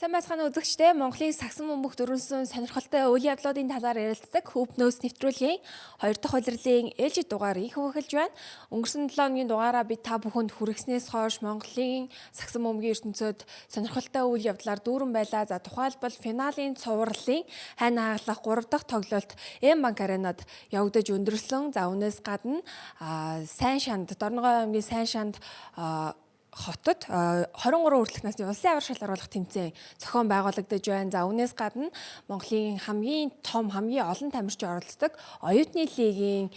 Сайн байцгаана үзэгчдээ Монголын сагсан бөмбөг дөрвөнсөн сонирхолтой үйл явдлуудын талаар ярилцдаг Hoop-News нэвтрүүлгийн 2 дахь улирлын ээлжид дугаар ихэнх эхэлж байна. Өнгөрсөн 7 өдрийн дугаараа бид та бүхэнд хүргэснээс хойш Монголын сагсан бөмбөгийн ертөнцид сонирхолтой үйл явдлаар дүүрэн байлаа. За тухайлбал финалийн цувралын хань хааллах 3 дахь тоглолт М-банк аренад явагдаж өндөрлсөн. За үүнээс гадна Сайн шанд, Дорногой аймгийн Сайн шанд хотод 23 хүртэлх насны улсын аваар шал оруулах тэмцээн зохион байгуулагдаж байна. За үүнээс гадна Монголын хамгийн том, хамгийн олон тамирчин оролцдог оюутны лигийн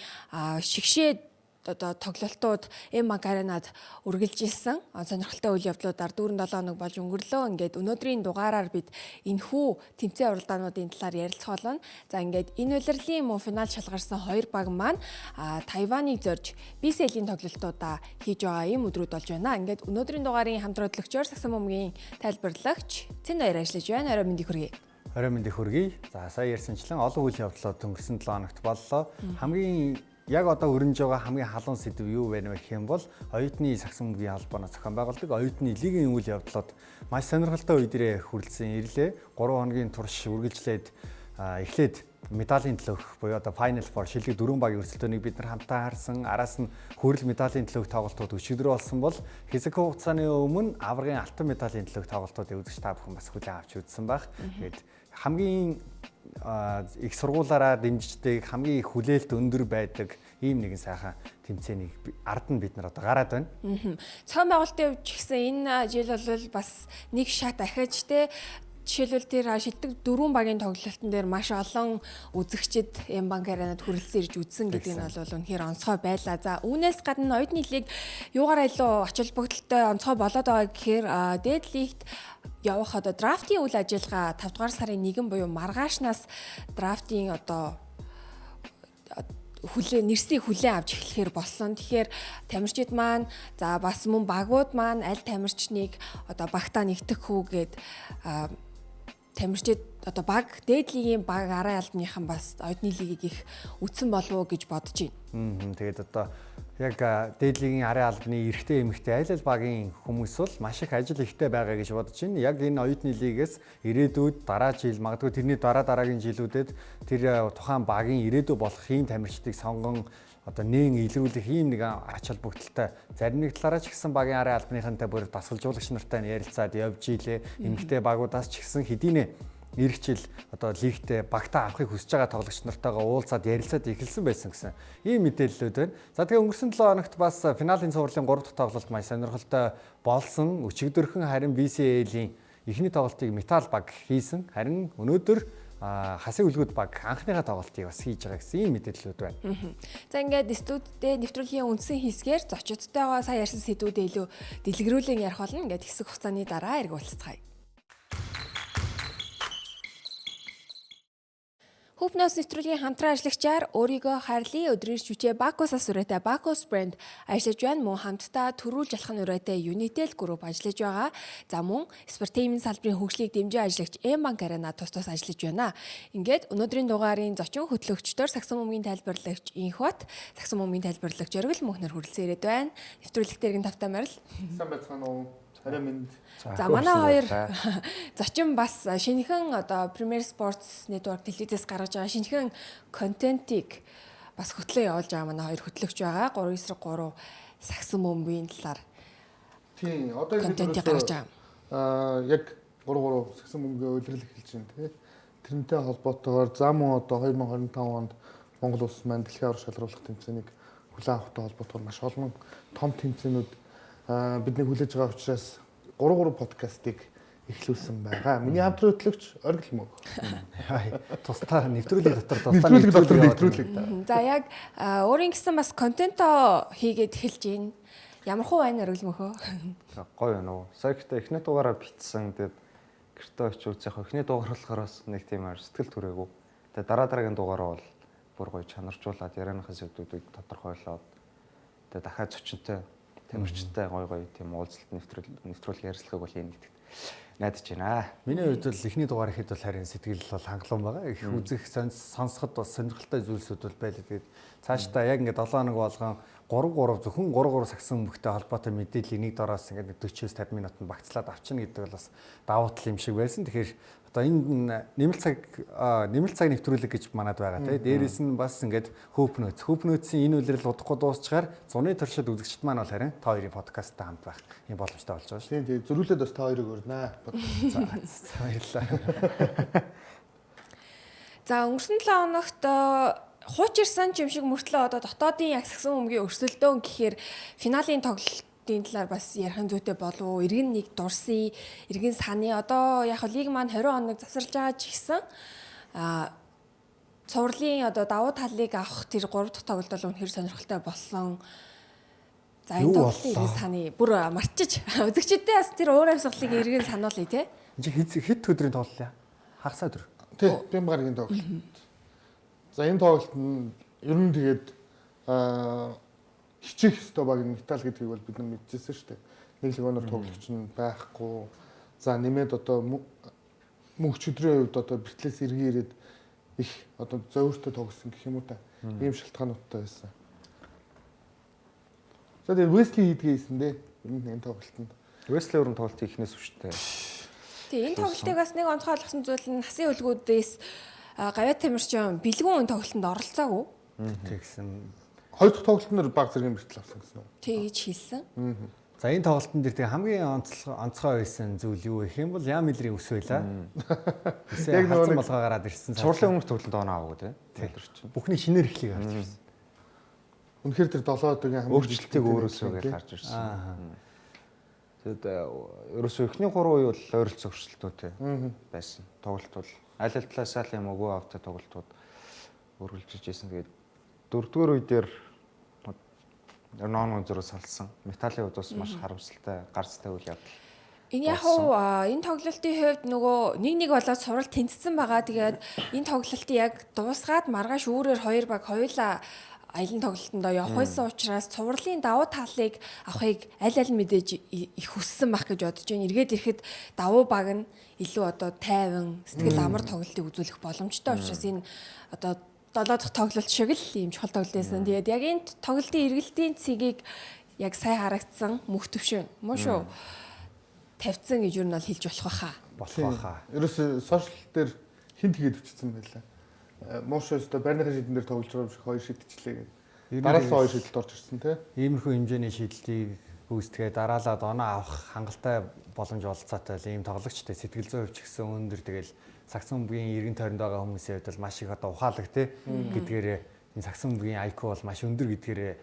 шигшээ тоглолтууд М-банк аренад үргэлжилсэн. Сонирхолтой үйл явдлуудаар 4-7 хоног болж өнгөрлөө. Ингээд өнөөдрийн дугаараар бид энэхүү тэмцээн уралдаануудын талаар ярилцах болно. За ингээд энэ улирлын мөн финал шалгарсан 2 баг маань Тайваныг зорж BCL-ийн тоглолтуудаа хийж байгаа ийм өдрүүд болж байна. Ингээд өнөөдрийн дугаарын хамтран хөтлөгчөөр сагсан бөмбөгийн тайлбарлагч Цэн баяр ажиллаж байна. Орой мэндийг хүргэе. Орой мэндийг хүргэе. За сая ярьсанчлан олон үйл явдлууд өнгөрсөн 7 хоногт боллоо. Хамгийн яг одоо өрнөж байгаа хамгийн халуун сэдв юу вэ гэх юм бол оюутны сагсан бөмбөгийн албанаас зохион байгуулдаг оюутны лигийн үйл явдлууд маш сонирхолтой үе дээрээ хүрэлцэн ирлээ. 3 хоногийн турш үргэлжлээд эхлээд медалийн төлөөх буюу одоо Final Four шилдэг 4 багийн өрсөлдөөнийг бид нар хамтаа харсан. Араас нь хүрэл медалийн төлөөх тоглолтууд өчигдөр болсон бол хэсэг хугацааны өмнө аваргын алтан медалийн төлөөх тоглолтуудыг үзэж та бүхэн бас хүлээн авч үзсэн байх. Тэгээд хамгийн их сургуулаараа дэмждэг хамгийн их хүлээлт өндөр байдаг ийм нэгэн сайхан тэмцээнийг ард нь бид нар одоо гараад байна. Цоон байгуулалтын хувьд ч гэсэн энэ жил бол бас нэг шат ахиж те жишээлбэл тэр шилдэг 4 багийн тоглолтын дээр маш олон үзэгчид М-банк аренад хүрэлцэн ирж үзсэн гэдэг нь бол үнэхээр онцгой байлаа. За үүнээс гадна оюутны лиг юугаар илүү ач холбогдолтой онцгой болоод байгаа гэхээр дээд лигт явах одоо драфтын үйл ажиллагаа 5 дугаар сарын 1 буюу маргаашнаас драфтын одоо нэрсийг хүлээн авч эхлэхээр болсон. Тэгэхээр тамирчид маань за бас мөн багууд маань аль тамирчныг одоо багтаа нэгтгэх хүүгээд тамирчид одоо баг дээд лигийн баг араа албаныхан бас оюутны лигийг их үтсэн болов уу гэж бодож байна. Тэгээд одоо яг дээд лигийн араа албаны эрэгтэй эмэгтэй аль багийн хүмүүс бол маш их ажил ихтэй байгаа гэж бодож байна. Яг энэ оюутны лигээс ирээдүйд дараа жил магадгүй тэрний дараагийн жилүүдэд тэр тухайн багийн ирээдүй болох ийм тамирчдыг сонгон одоо нээн илрүүлэх ийм нэг ач холбогдолтой зарим нэг талаараа ч гэсэн багийн араа албаныхантай бүр дасгалжуулагч нартай ярилцаад явж илээ. Эмэгтэй багуудаас ч гэсэн хэдийнэ иргэжил одоо лигтээ багтаа авахыг хүсэж байгаа тоглогч нартайгаа уулзаад ярилцаад эхэлсэн байсан гэсэн ийм мэдээллүүд байна. За тэгээ өнгөрсөн 7 хоногт бас финалийн цувралын 3 дахь тоглолт маш сонирхолтой болсон. Өчигдөрхөн харин BCL-ийн эхний тоглолтыг Металл баг хийсэн. Харин өнөөдөр хасыг үлгүүд баг анхныхаа тоглолтыг бас хийж байгаа гэсэн ийм мэдээллүүд байна. За ингээд студидээ нэвтрүүлгийн үндсэн хэсгээр зочдтойгоо сая ярьсан сэдвүүдээ илүү дэлгэрүүлэн ярих болно. Ингээд хэсэг хугацааны дараа эргүүлцгээе. Hoop-News нэвтрүүлгийн хамтран ажиллагчаар өөрийгөө хайрлын өдрөөр жүжээ Bacchus-аас үрээтэй Bacchus брэнд ажиллаж байна. Мөн хамтдаа төрүүлж алхах үрээтэй Unitel Group ажиллаж байгаа. За мөн спортын салбарын хөгжлийг дэмжиж ажиллагч М-банк арена тус ажиллаж байна. Ингээд өнөөдрийн дугаарын зочин хөтлөгчдөөр сагсан бөмбөгийн тайлбарлагч Инхбат, сагсан бөмбөгийн тайлбарлагч Оргил мөнхнөр хүрэлцэн ирээд байна. Нэвтрүүлэгтэргийн тавтай марил. Сайн байцгаана уу? Харин минь. За манай хоёр зочин бас шинэхэн одоо Premier Sports Network телевизээс гаргаж байгаа шинэхэн контентыг бас хөтлөө явуулж байгаа манай хоёр хөтлөгч байгаа. 393 сагсан бөмбөгийн талаар. Тийм, одоо контентыг гаргаж байгаа. Яг 33 сагсан бөмбөгийн үйлрэл эхэлж байна тий. Тэрнтэй холбоотойгоор зам уу одоо 2025 онд Монгол улс маань дэлхийн аваар шалгаруулах тэмцээнийг хүлээн авахтай холбоотойгоор маш олон том тэмцээнүүд бидний хүлээж байгаа учраас 33 подкастыг эхлүүлсэн байгаа. Миний хамтран хөтлөгч Оргил мөн. Тусдаа нэвтрүүлэг дотор нэвтрүүлэг. За яг өөрийн гэсэн бас контентоо хийгээд эхэлж байна. Ямар хуу байна Оргил мөхөө? Гоё байна уу. Сая ихтэй эхний дугаараа битсэн. Тэгээд гэртээ очиж үзэх эхний дугаар болохоор нэг тийм сэтгэл түрээгүй. Тэгээд дараагийн дугаараа бол бүр гоё чанаржуулаад ярианыхаа сэдвүүдийг тодорхойлоод тэгээд дахиад зочинтой тамирчтай гоё тийм уулзалт нэвтрүүлэг ярилцлагыг бол хийн гэдэг. найдаж байна. Миний хувьд бол эхний дугаар ихэд бол харин сэтгэл бол хангалуун байгаа. Их үзэх сонсоход бас сонирхолтой зүйлсүүд бол байлаа. Тэгээд цаашдаа яг ингээд 7 хоног болгон 3 зөвхөн 3 сагсан өмгтэй холбоотой мэдээллийг нэг дороос ингээд 40-50 минутанд багцлаад авчна гэдэг бол бас давуу тал юм шиг байсан. Тэгэхээр одоо энэ нэмэлт цаг нэвтрүүлэг гэж манад байгаа тийм. Дээрээс нь бас ингээд хөпнөөцийн энэ үйлрэл удахгүй дуусчаар зуны туршид үзэгчд маань бол харин та хоёрын подкасттай хамт байх юм боломжтой болж байгаа шүү. Тийм зөрүүлээд бас та хоёрыг өрнө. Баярлалаа. За өнгөрсөн 7 хоногт хуучирсан ч юм шиг мөртлөө одоо дотоодын яг сагсан өмгийн өрсөлдөөн гэхээр финалийн тоглолтын талаар бас ярих зүйтэй болов. Иргэн нэг дурсын, иргэн саны одоо яг лиг маань 20 хоног завсарлаж байгаа ч гэсэн цувралын одоо давуу талыг авах тэр 3 дахь тоглолт бол үнэхээр сонирхолтой болсон. За энэ тоглолтын иргэн саны бүр мартчих. Үзэгчдээ бас тэр өөр амьсгалыг иргэн сануулъя те. Энд хэд өдрийн тоглолт яа? Хагас өдөр. Тийм бимгаргийн тоглолт. За энэ тоглолт нь ер нь тэгээд хичих ёстой баг Итали гэдгийг бол бид нар мэдчихсэн шүү дээ. Нэг лигоноор тоглогч нь байхгүй. За нэмээд одоо мөнх өдрийн хувьд одоо Бэртлээс эргэн ирээд их одоо зөөвөртөө тоглосон гэх юм уу та. Ийм шалтгаануудтай байсан. За тэгээд Весли хийдгээсэн дээ. Энэ тоглолтод. Весли өрн тоглолтын ихнээс өвчтэй. Тэгээ энэ тоглолтыг бас нэг онцгой ойлгосон зүйл нь хасын үлгүүдээс Гавьяа Тамирчин бэлгүүн тоглолтод оролцоогүй. Тэгсэн. Хоёр дахь тоглолтод баг зэргийн бэртэл авсан гэсэн үү? Тэгж хэлсэн. За энэ тоглолтын дээр тэг хамгийн онцгой байсан зүйл юу гэх юм бол Ямилрийн өс байлаа. Яг нэг болгоо гараад ирсэн. Цувралын өмнөх тоглолтод оноо аваагүй тийм. Бүхний шинээр эхлэх гарч ирсэн. Үнэхээр тэр 7 өдрийн хамгийн өөрчлөлтийг өөрөөсөө гарч ирсэн. Тэгэд ерөөсөө эхний 3 үе бол ойролцоо өрсөлдөөтэй байсан. Тоглолт бол аль аль талаас сайн юм өгөө автай тоглолтууд өргөлжиж байсан. Тэгээд 4-р үе дээр нон зөрөө салсан. Металлын хувьд бас маш харамсалтай, гарцтай үйл явдал. Энэ яг энэ тоглолтын хувьд нөгөө нэг болоод сурал тэнцсэн байгаа. Тэгээд энэ тоглолтыг яг дуусгаад маргааш өөрөөр хоёр баг хоёулаа аялын тоглолтонд явах байсан учраас цувралын давуу талыг авахыг аль аль мэдээж их хүссэн байх гэж бодож байна. Эргээд ирэхэд давуу баг нь илүү одоо тайван сэтгэл амар тоглолтыг үзүүлэх боломжтой учраас энэ одоо 7 дахь тоглолт шиг л ийм чухал тоглолт байсан. Тэгээд яг энэ тоглолтын эргэлтийн цэгийг яг сайн харагдсан мөх төвшин мөн шүү. Тавьсан гэж юу нь бол хэлж болох байхаа. Ерөөсө сошиал дээр хин тэгээд өчсөн байлаа. Мошостой барьны шийдэн дээр тоглож байгаа юм шиг хоёр шийдчихлээ гэдэг. Дараалал хоёр шийдэлд орж ирсэн тий. Иймэрхүү хэмжээний шийдлийг гүйцэтгээд дараалаад оноо авах хангалттай боломж олцоотой ийм тоглогчтой сэтгэл зүйн хувьч гэсэн өндөр тэгэл сагсан өмгийн эргэн тойронд байгаа хүмүүсийн хувьд бол маш их одоо ухаалаг тий гэдгээрээ энэ сагсан өмгийн IQ бол маш өндөр гэдгээрээ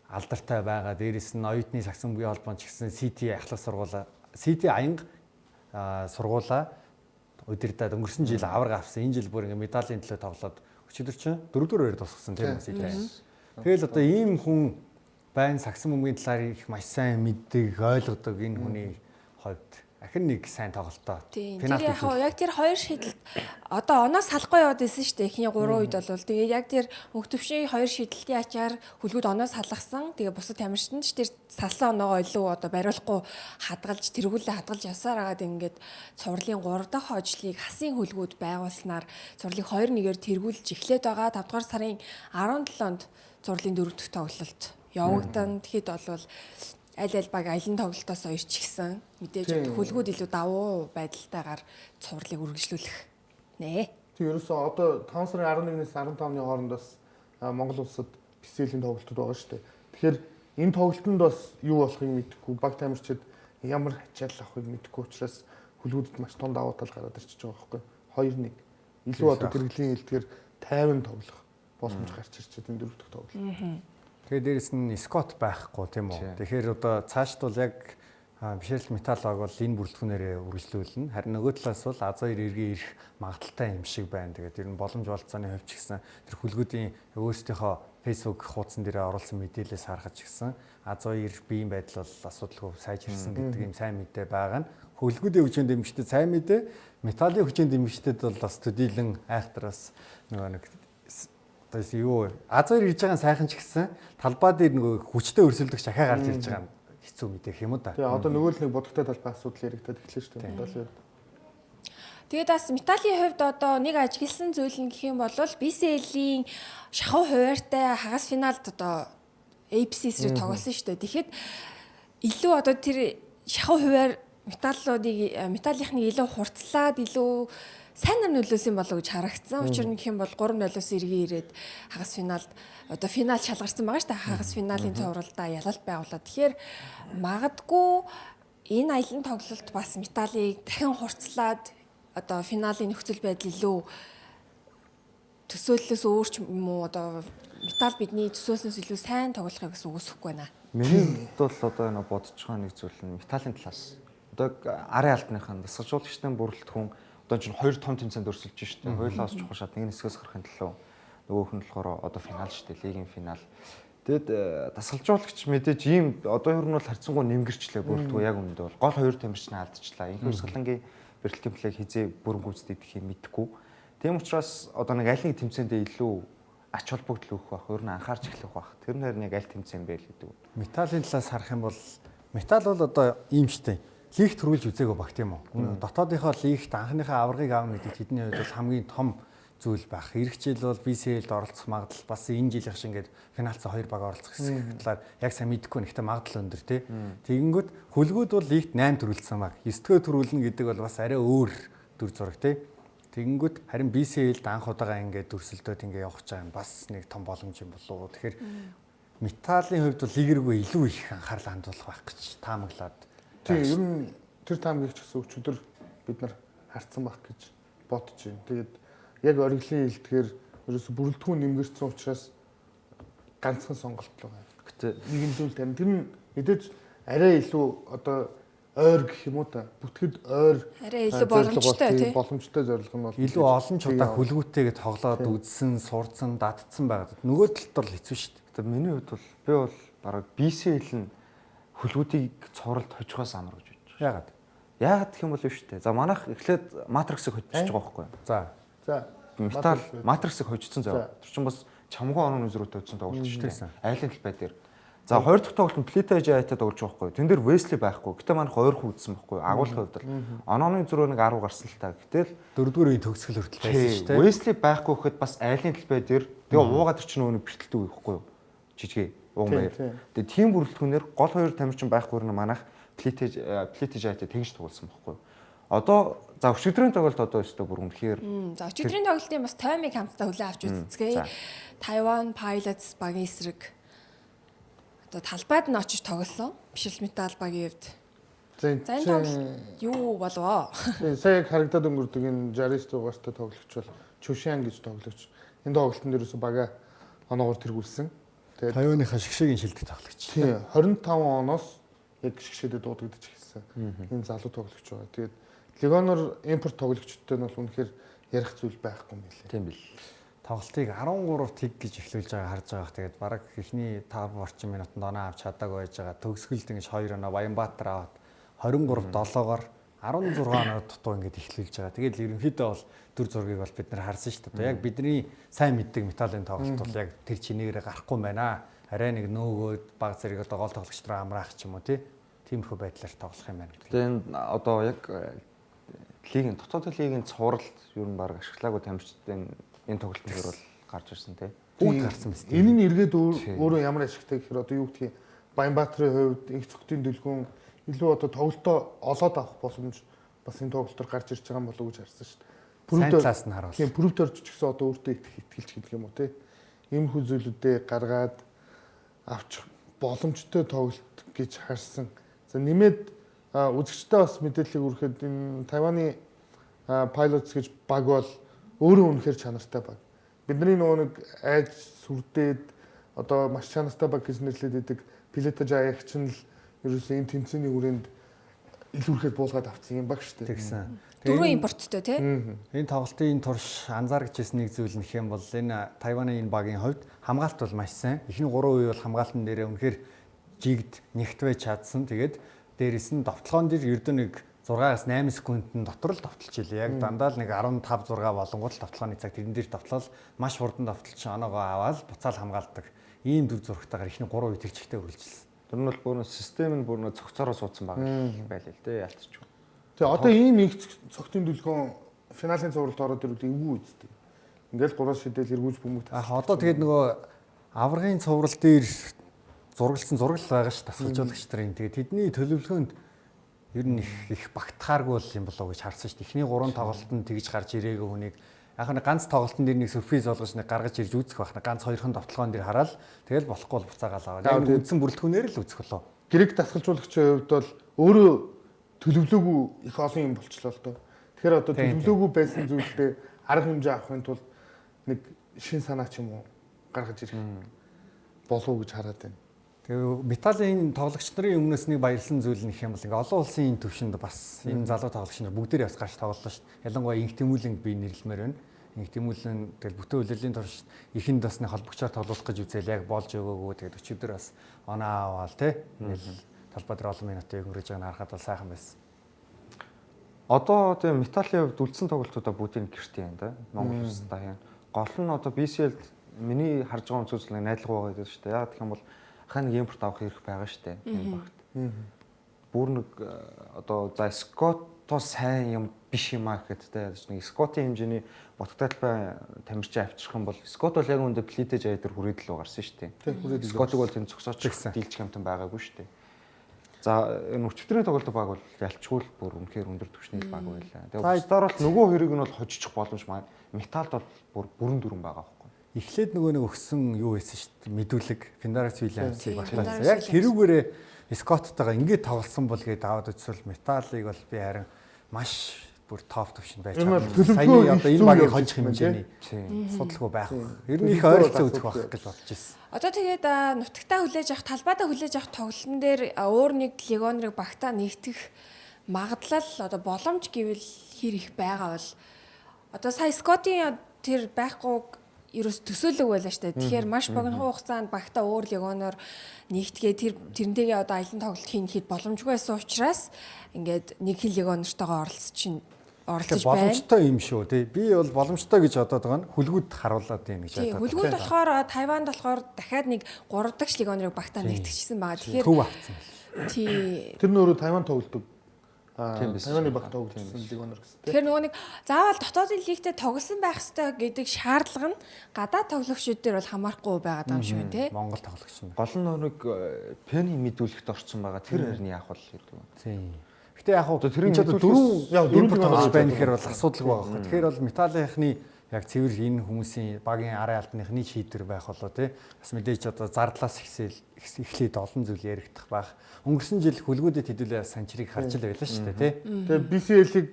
алдартай байгаа. Дээрээс нь оюутны сагсан өмгийн холбоон ч гэсэн CT ахлах сургуулаа CT аянга сургуулаа удирдаад өнгөрсөн жил аварга авсан. Энэ жил бүр ингээ медалийн төлөө тоглоод өчигдөр чинь 4-2 тусгасан тийм үү. Тэгэл одоо ийм хүн байн сагсан өмгийн талаар их маш сайн мэддэг, ойлгодог энэ хүний хувьд ахин нэг сайн тоглолтоо. Финалд яг тэр хоёр шийдэлт одоо оноос салахгүй яваад байсан шүү дээ. Эхний 3 үед бол тэгээд яг тэр мөнх төвшний хоёр шийдэлтийн ачаар хөлгүүд оноос салгасан. Тэгээд бусад тамирчид ч тэр салсан оноогоо илүү одоо бариулахгүй хадгалж тэргүүлээ хадгалж явсаар агаад ингээд цувралын 3 дахь хожлыг хасын хөлгүүд байгуулснаар цувралыг 2-1-ээр тэргүүлж эхлээд байгаа. 5 дугаар сарын 17-нд цувралын 4 дахь тоглолт явагдан. Тэгэхэд бол аль аль баг аялын тоглолтоос хоёр ч гэсэн мэдээж хөлгүүд илүү давуу байдалтайгаар цувралыг үргэлжлүүлэх нэ. Тэг ерөөсөө одоо 5 сарын 11-ээс 15-ны хооронд бас Монгол улсад PCL-ийн тоглолтууд байгаа шүү дээ. Тэгэхээр энэ тоглолтод бас юу болохыг мэдэхгүй, баг тамирчид ямар ачаал авахыг мэдэхгүй учраас хөлгүүдэд маш том давуу тал гараад ирчихэж байгаа байхгүй. 2-1. Илүү одоо тэрэглийн хэлдгээр тайван тоглох боломж гарч ирчихэд энэ дөрөв дэх тоглолт. Тэгээд дээрэс нь Скот байхгүй тийм үү. Тэгэхээр одоо цаашд бол яг бишрэл металлог бол энэ бүрэлдэхүүнээрээ үргэлжлүүлнэ. Харин нөгөө талаас бол А2 эргээ ирэх магадaltaй юм шиг байна. Тэгээд ер нь боломж олцооны хувьч гэсэн тэр хөлгүүдийн өөрсдийнхөө Facebook хуудсан дээр оруулсан мэдээлэлээс харахад ч гэсэн А2 биеийн байдал бол асуудалгүй сайжирсан гэдэг юм сайн мэдээ байгаа нь. Хөлгүүдийн хүчинд дэмжигчдэд сайн мэдээ, металлын хүчинд дэмжигчдэд бол бас төдийлөн айхтраас нөгөө нэг юу А2 ирж байгаа сайхан ч гэсэн талбай дээр нөгөө хүчтэй өрсөлдөх шахаа гарч ирж байгаа хэцүү мэдэх юм уу да. Тэгээ одоо нөгөө л нэг бодогтой талбай асуудал яригдаад эхэлсэн шүү дээ. Медалийн хувьд. Тэгээд бас металлийн хувьд одоо нэг ажигласан зүйл нь гэх юм бол BCL-ийн шахуу хуваартай хагас финалд одоо APC-срээ тоглосон шүү дээ. Тэгэхэд илүү одоо тэр шахуу хуваар металлийнхны илүү хурцлаад илүү сайнаар нөлөөсөн болов гэж харагдсан. Учир нь гэх юм бол 3-0-оос эргээ ирээд хагас финалд одоо финал шалгарсан байгаа шүү дээ. Хагас финалийн цувралдаа ялалт байгуулаад. Тэгэхээр магадгүй энэ аялын тоглолт бас металлыг дахин хурцлаад одоо финалийн нөхцөл байдал илүү төсөөллөөс өөр ч юм уу одоо металл бидний төсөөснөөс илүү сайн тоглохыг гэсэн үгүйсэхгүй байна. Миний хувьд бол одоо энэ бодож байгаа нэг зүйл нь металлийн талаас. Одоо арын алтныхын дасгалжуулагчдын бүрэлдэхүүн одоо чинь хоёр том тэмцээнд өрсөлдөж штэ. Хоёулаа бас чухал шат нэг хэсгээс гарахын төлөө нөгөөх нь болохоор одоо финал штэ, лигийн финал. Тэгэд дасгалжуулагч мэдээж ийм одоо ер нь бол харьцангуй нэмгэрчлээ бүрэлдэхүүн яг өмнөд бол гол хоёр тамирчин алдчихлаа. Инх өрсгалангийн бэрхлэлийн плейг хизээ бүрэн гүйцэтгэх юм мэдгүй. Тийм учраас одоо нэг аль нэг тэмцээндээ илүү ач холбогдол өгөх байх, ер нь анхаарч эхлэх байх. Тэр нь харин яг аль тэмцээн бэ л гэдэг. Металлийн талаас харах юм бол металл бол одоо ийм штэ. Лигт төрүүлж үзээгүй баг тийм үү? Дотоодынхоо лигт анхныхаа аваргыг аавна гэдэг тэдний хувьд бол хамгийн том зүйл байх. Ирэх жил бол BCL-д оролцох магадлал бас энэ жилийнх шиг ингээд финалцаа 2 баг оролцох гэсэн талаар яг сайн мэдэхгүй нэгтэй магадлал өндөр тий. Тэгэнгүүт хөлгүүд бол лигт 8 төрүүлсэн баг. 9-р төрүүлнэ гэдэг бол бас арай өөр дүр зураг тий. Тэгэнгүүт харин BCL-д анх удаага ингээд дүрсэлдөөд ингээд явах гэж байгаа юм бас нэг том боломж юм болов уу. Тэгэхээр металлийн хувьд бол лигэргүй илүү их анхаарал хандуулах байх гэж таамаглаад. Тийм ер нь тэр таамагийг ч гэсэн өчигдөр бид нар харцсан байх гэж бодож байна. Тэгээд яг ориглын хэлдгээр ерөөсө бүрэлдэхүүн нэмгэрсэн учраас ганцхан сонголт л байгаа. Гэтэ нэг нь зүйл тань тэр нь мэдээж арай илүү одоо ойр гэх юм уу та бүтгэд ойр Арай илүү боломжтой тий. Боломжтой зорилго нь бол илүү олон ч удаа хөлгүүтэйгээ тоглоод үзсэн, сурцсан, датцсан байгаад. Нөгөө талд бол хэцүү шүү дээ. гэтэ миний хувьд бол би бол бараг BCL нь хөлгүүдийг цувралд хожихоос амар гэж бодож байна. Яагаад гэх юм бол биш үү? За манайх эхлээд матриксыг хожиж байгаа байхгүй юу? за металл матриксыг хожицсан зав. Тэр чинь бас чамгүй оноо нүзрүүтэй үзсэн тоглолт шүү дээ. Айлын талбай дээр. За хоёр дахь тоглолт нь Plita Jaya-тай тоглож байгаа байхгүй юу? Тэн дээр Wesley байхгүй. Гэтэ манайх ойрхон үзсэн байхгүй юу? Агуулгын хувьд л онооны зөрөө нэг 10 гарсан л та. Гэтэл 4-р үеийн төгсгөл хүртэл байсан шүү дээ. Wesley байхгүй гэхэд бас айлын талбай дээр тэгээ уугаад тэр чинь нөгөө бэртэлдэг байхгүй юу? Жижиг уун баяр. Тэгээ тийм бүрэлдэхүүнээр гол хоёр тамирчин байхгүй нь манайх Plita Jaya-тай тэгж тоглосон байхгүй юу? Одоо за өчигдрийн тоглолт одоо өстө бүр үнэхээр За өчигдрийн тоглолтын бас таймыг хамтдаа хүлээн авч үзцгээе. Taiwan Pilots багийн эсрэг одоо талбайд нь очиж тоглосон. Бишрэл металл багийн хувьд. За энэ тоглолт юу болов? Сая яг харагдаад өнгөрдөг энэ 60 дугаартай тоглогч бол Чушан гэж тоглогч. Энэ тоглолтын дээрээс бага оноогоор тэргүүлсэн. Тэгээд Тайваныхаа шгшээгийн шилдэг тоглогч. тийм 25 оноос яг шгшээдэд дуудагдаж эхэлсэн. Энэ залуу тоглогч байгаа. Тэгээд Легонор импорт тоглогчтой нь бол үнэхээр ярих зүйл байхгүй юм билээ. тийм бил. Тоглолтыг 13 тэг гэж эхлүүлж байгаа харж байгаа. Тэгээд бараг эхний 5 орчим минутанд оноо авч чадаагүй байж байгаа. Төгсгөлд ингэж 2 оноо Баянбаатар аваад 23-7-оор 16 оноо дутуу ингэж эхлүүлж байгаа. Тэгээд ерөнхийдөө бол дүр зургийг бол бид нар харсан шүү дээ. Яг бидний сайн мэддэг металлын тоглолт бол яг тэр чинээрээ гарахгүй байна. Арай нэг нөөгөөд баг зэрэг одоо гол тоглогч нар амраах ч юм уу тиймэрхүү байдлаар тоглох юм байна. Тэгээ энэ одоо яг лигийн дотоодын лигийн цувралд ер нь баг ашиглаагүй тамирчдын энэ тоглолтын дээр бол гарч ирсэн тий. Бүгд гарсан мэт. Энэ нь эргээд өөрөө ямар ашигтай гэхээр одоо юу гэдгийг Баянбаатарын хувьд их цогтын дэлгүүн илүү одоо тоглолтоо олоод авах боломж бас энэ тоглолтоор гарч ирж байгаа юм болов уу гэж харсан шүү дээ. Сайн талаас нь харуул. Тийм пүрүвтөрч ч гэсэн одоо өөртөө итгэлч гэдэг юм уу тий. Ийм хүү зүйлүүдээ гаргаад авчих боломжтой тоглолт гэж харсан. За нэмээд үзэгчтэй бас мэдээллийг өргөхөд энэ Тайваны Pilots гэж баг бол өөрөө үнэхээр чанартай баг. Бидний нөгөө нэг айж сүрдээд одоо маш чанартай баг гэж нэрлэдэг байдаг Plita Jaya-г чинь л ерөөсөө энэ тэмцээний хүрээнд илүүрхэд буулгаад авсан юм баг шүү дээ. Тэгсэн. Дөрвөн импорттой тий. Энэ тоглолтын турш анзаарчихсэн нэг зүйл нөх юм бол энэ Тайваны энэ багийн хувьд хамгаалт бол маш сайн. Эхний 3 үе бол хамгаалтан дээрээ үнэхээр жигд нэгтвэ чадсан. Тэгээд дээрэс нь довтлогоон дээр ердөө нэг 6-аас 8 секундын дотор л довтолж илээ. Яг дандаа л нэг 15 6 болонгууд л довтлооны цаг тэрэн дээр довтлол маш хурдан довтолч оноогоо аваад буцаал хамгаалдаг. Ийм дүр зурагтайгаар ихний 3 үе тэгчтэй үргэлжилсэн. Тэр нь бол бүр систем нь бүр цогцороо суудсан байгаа байлээ л дээ ялцчих. Тэгээ одоо ийм их цогтын дүлгөөн финалийн цувралд ороод ирвэл эвгүй үсттэй. Ингээл 3 шидэл эргүүлж бөмбөг Одоо тэгээд нөгөө аврагын цуврал дээр зургалсан зураг байгаа ш тасгалжуулагч нарын. Тэгээд тэдний төлөвлөгөөнд ер нь их багтахааргүй юм болов уу гэж харсан ш. Эхний 3 тоглолтод тэгж гарч ирээгүй хүнийг яг нэг ганц тоглолтын дээр нэг сюрприз болгож нэг гаргаж ирж үзэх байна. Ганц 2хан довтлогоон дээр хараад тэгэл болохгүй бол буцаагаал аваад. Яг үндсэн бүрэлдэхүүнээр л үзэх болов. Грек тасгалжуулагчийн хувьд бол өөрөө төлөвлөөгүй их олон юм болчлоо л доо. Тэгэхээр одоо төлөвлөөгүй байсан зүйлдээ арга хэмжээ авахын тулд нэг шин санаа ч юм уу гаргаж ирэх болов уу гэж хараад байна. Тэгээ металлын тоглогч нарын өмнөөс нэг баярлсан зүйл нь их юм бол ингээ олон улсын төвшөнд бас энэ залуу тоглогч нар бүгдээрээ бас гарч тоглолоо шүү дээ. Ялангуяа инх тэмүүлэнг би нэрлэмээр байна. Инх тэмүүлэн тэгэл бүтэн үлрэлийн турш ихэнд бас нэг холбогчоор тоглох гэж үзэл яг болж өгөөгүй тэгээд өчигдөр бас оноо аваал те. Ингээл талбай дээр олон минутыг өнгөрөөж байгааг нь харахад бол сайхан байсан. Одоо тийм металлын хувьд үлдсэн тоглолтуудаа бүгдийг гэртээ юм да. Монгол улстай юм. Гол нь одоо BCL-д миний харж байгаа үзүүл нэг найдвар байгаа гэдэг шүү дээ. Яг гэх юм бол ахаа нэг импорт авах хэрэг байгаа шүү дээ. Энэ багт. Бүр нэг одоо за Скотто сайн юм биш юм аа гэхэд те нэг Скотийн хэмжээний ботготой талбай тамирчин авчрах юм бол Скот бол яг үүндээ плитэж аяа дээр хүрээдэл гарсан шүү дээ. Скотыг бол тэн цогсооч дийлчих юмтан байгаагүй шүү дээ. За энэ өчтөрийн тоглолт баг бол ялчгүй л бүр үнэхээр өндөр түвшний баг байлаа. Тэгээ бусдаар бол нөгөө хэрэг нь бол хожиж боломж маа. Металд бол бүр бүрэн дүрэн байгаа байхгүй. Эхлээд нөгөө нэг өгсөн юу байсан шүү дээ. Мэдүүлэг Фендарс Вильямсыг батлаад. Яг тэрүүгээрээ Скоттойгоо ингэж тоглосон бол гээд аваад үзвэл металлыг бол би харин маш бүр топ төвшин байж байгаа. Саяны одоо энэ багийг хожих хэмжээний судалгүй байх. Ер нь их ойролцоо үзэх байх гэж бодож байсан. Одоо тэгээд нутагтаа хүлээж авах, талбайдаа хүлээж авах тоглолтын дээр өөр нэг легионерыг багтаа нэгтгэх магадлал одоо боломж гэвэл хэр их байгаа бол одоо сая Скотийн тэр байхгүй ерөөс төсөөлөг байлаа штэ. Тэгэхээр маш богино хугацаанд багтаа өөр легионоор нэгтгээ тэрнтэйгээ одоо аялын тоглолт хийхэд боломжгүй байсан учраас ингээд нэг хил легионертойгоо оролцож байна. Боломжтой юм шүү тий. Би бол боломжтой гэж бодоод байгаа нь хүлгүүд харуулад юм гэж бодоод. Хүлгүүд болохоор Тайванд болохоор дахиад нэг 3 дахь легионерыг багтаа нэгтгэжсэн байгаа. Тэгэхээр төв авцсан. Тий. Тэр нөрөө Тайван тоглодог. Тайваны баг тоглосон легионер гэсэн. Тэгэхээр нөгөө нэг заавал дотоодын лигтээ тоглосон байх ёстой гэдэг шаардлага нь гадаад тоглогчид дээр бол хамаарахгүй байгаа юм шиг байна тий. Монгол тоглогч нь. Гол нь нэг пены мэдүүлэгт орсон байгаа. Тэр харин яах вэ гэдэг юм. Тийм. Гэтэ яг хөө тэр нь дөрөв тоглож байна гэхээр бол асуудалгүй байгаа хөө. Тэгэхээр бол металлынхны яг цэвэр энэ хүмүүсийн багийн арын албаныхны шийдвэр байх болоо тий. Бас мэдээж одоо зардлаас эхлээд олон зүйл яригдах байх. Өнгөрсөн жил хүлгүүдэд хэдүүлээ санчрыг харж л байлаа шүү дээ тий. Тэгээ BCL-ийг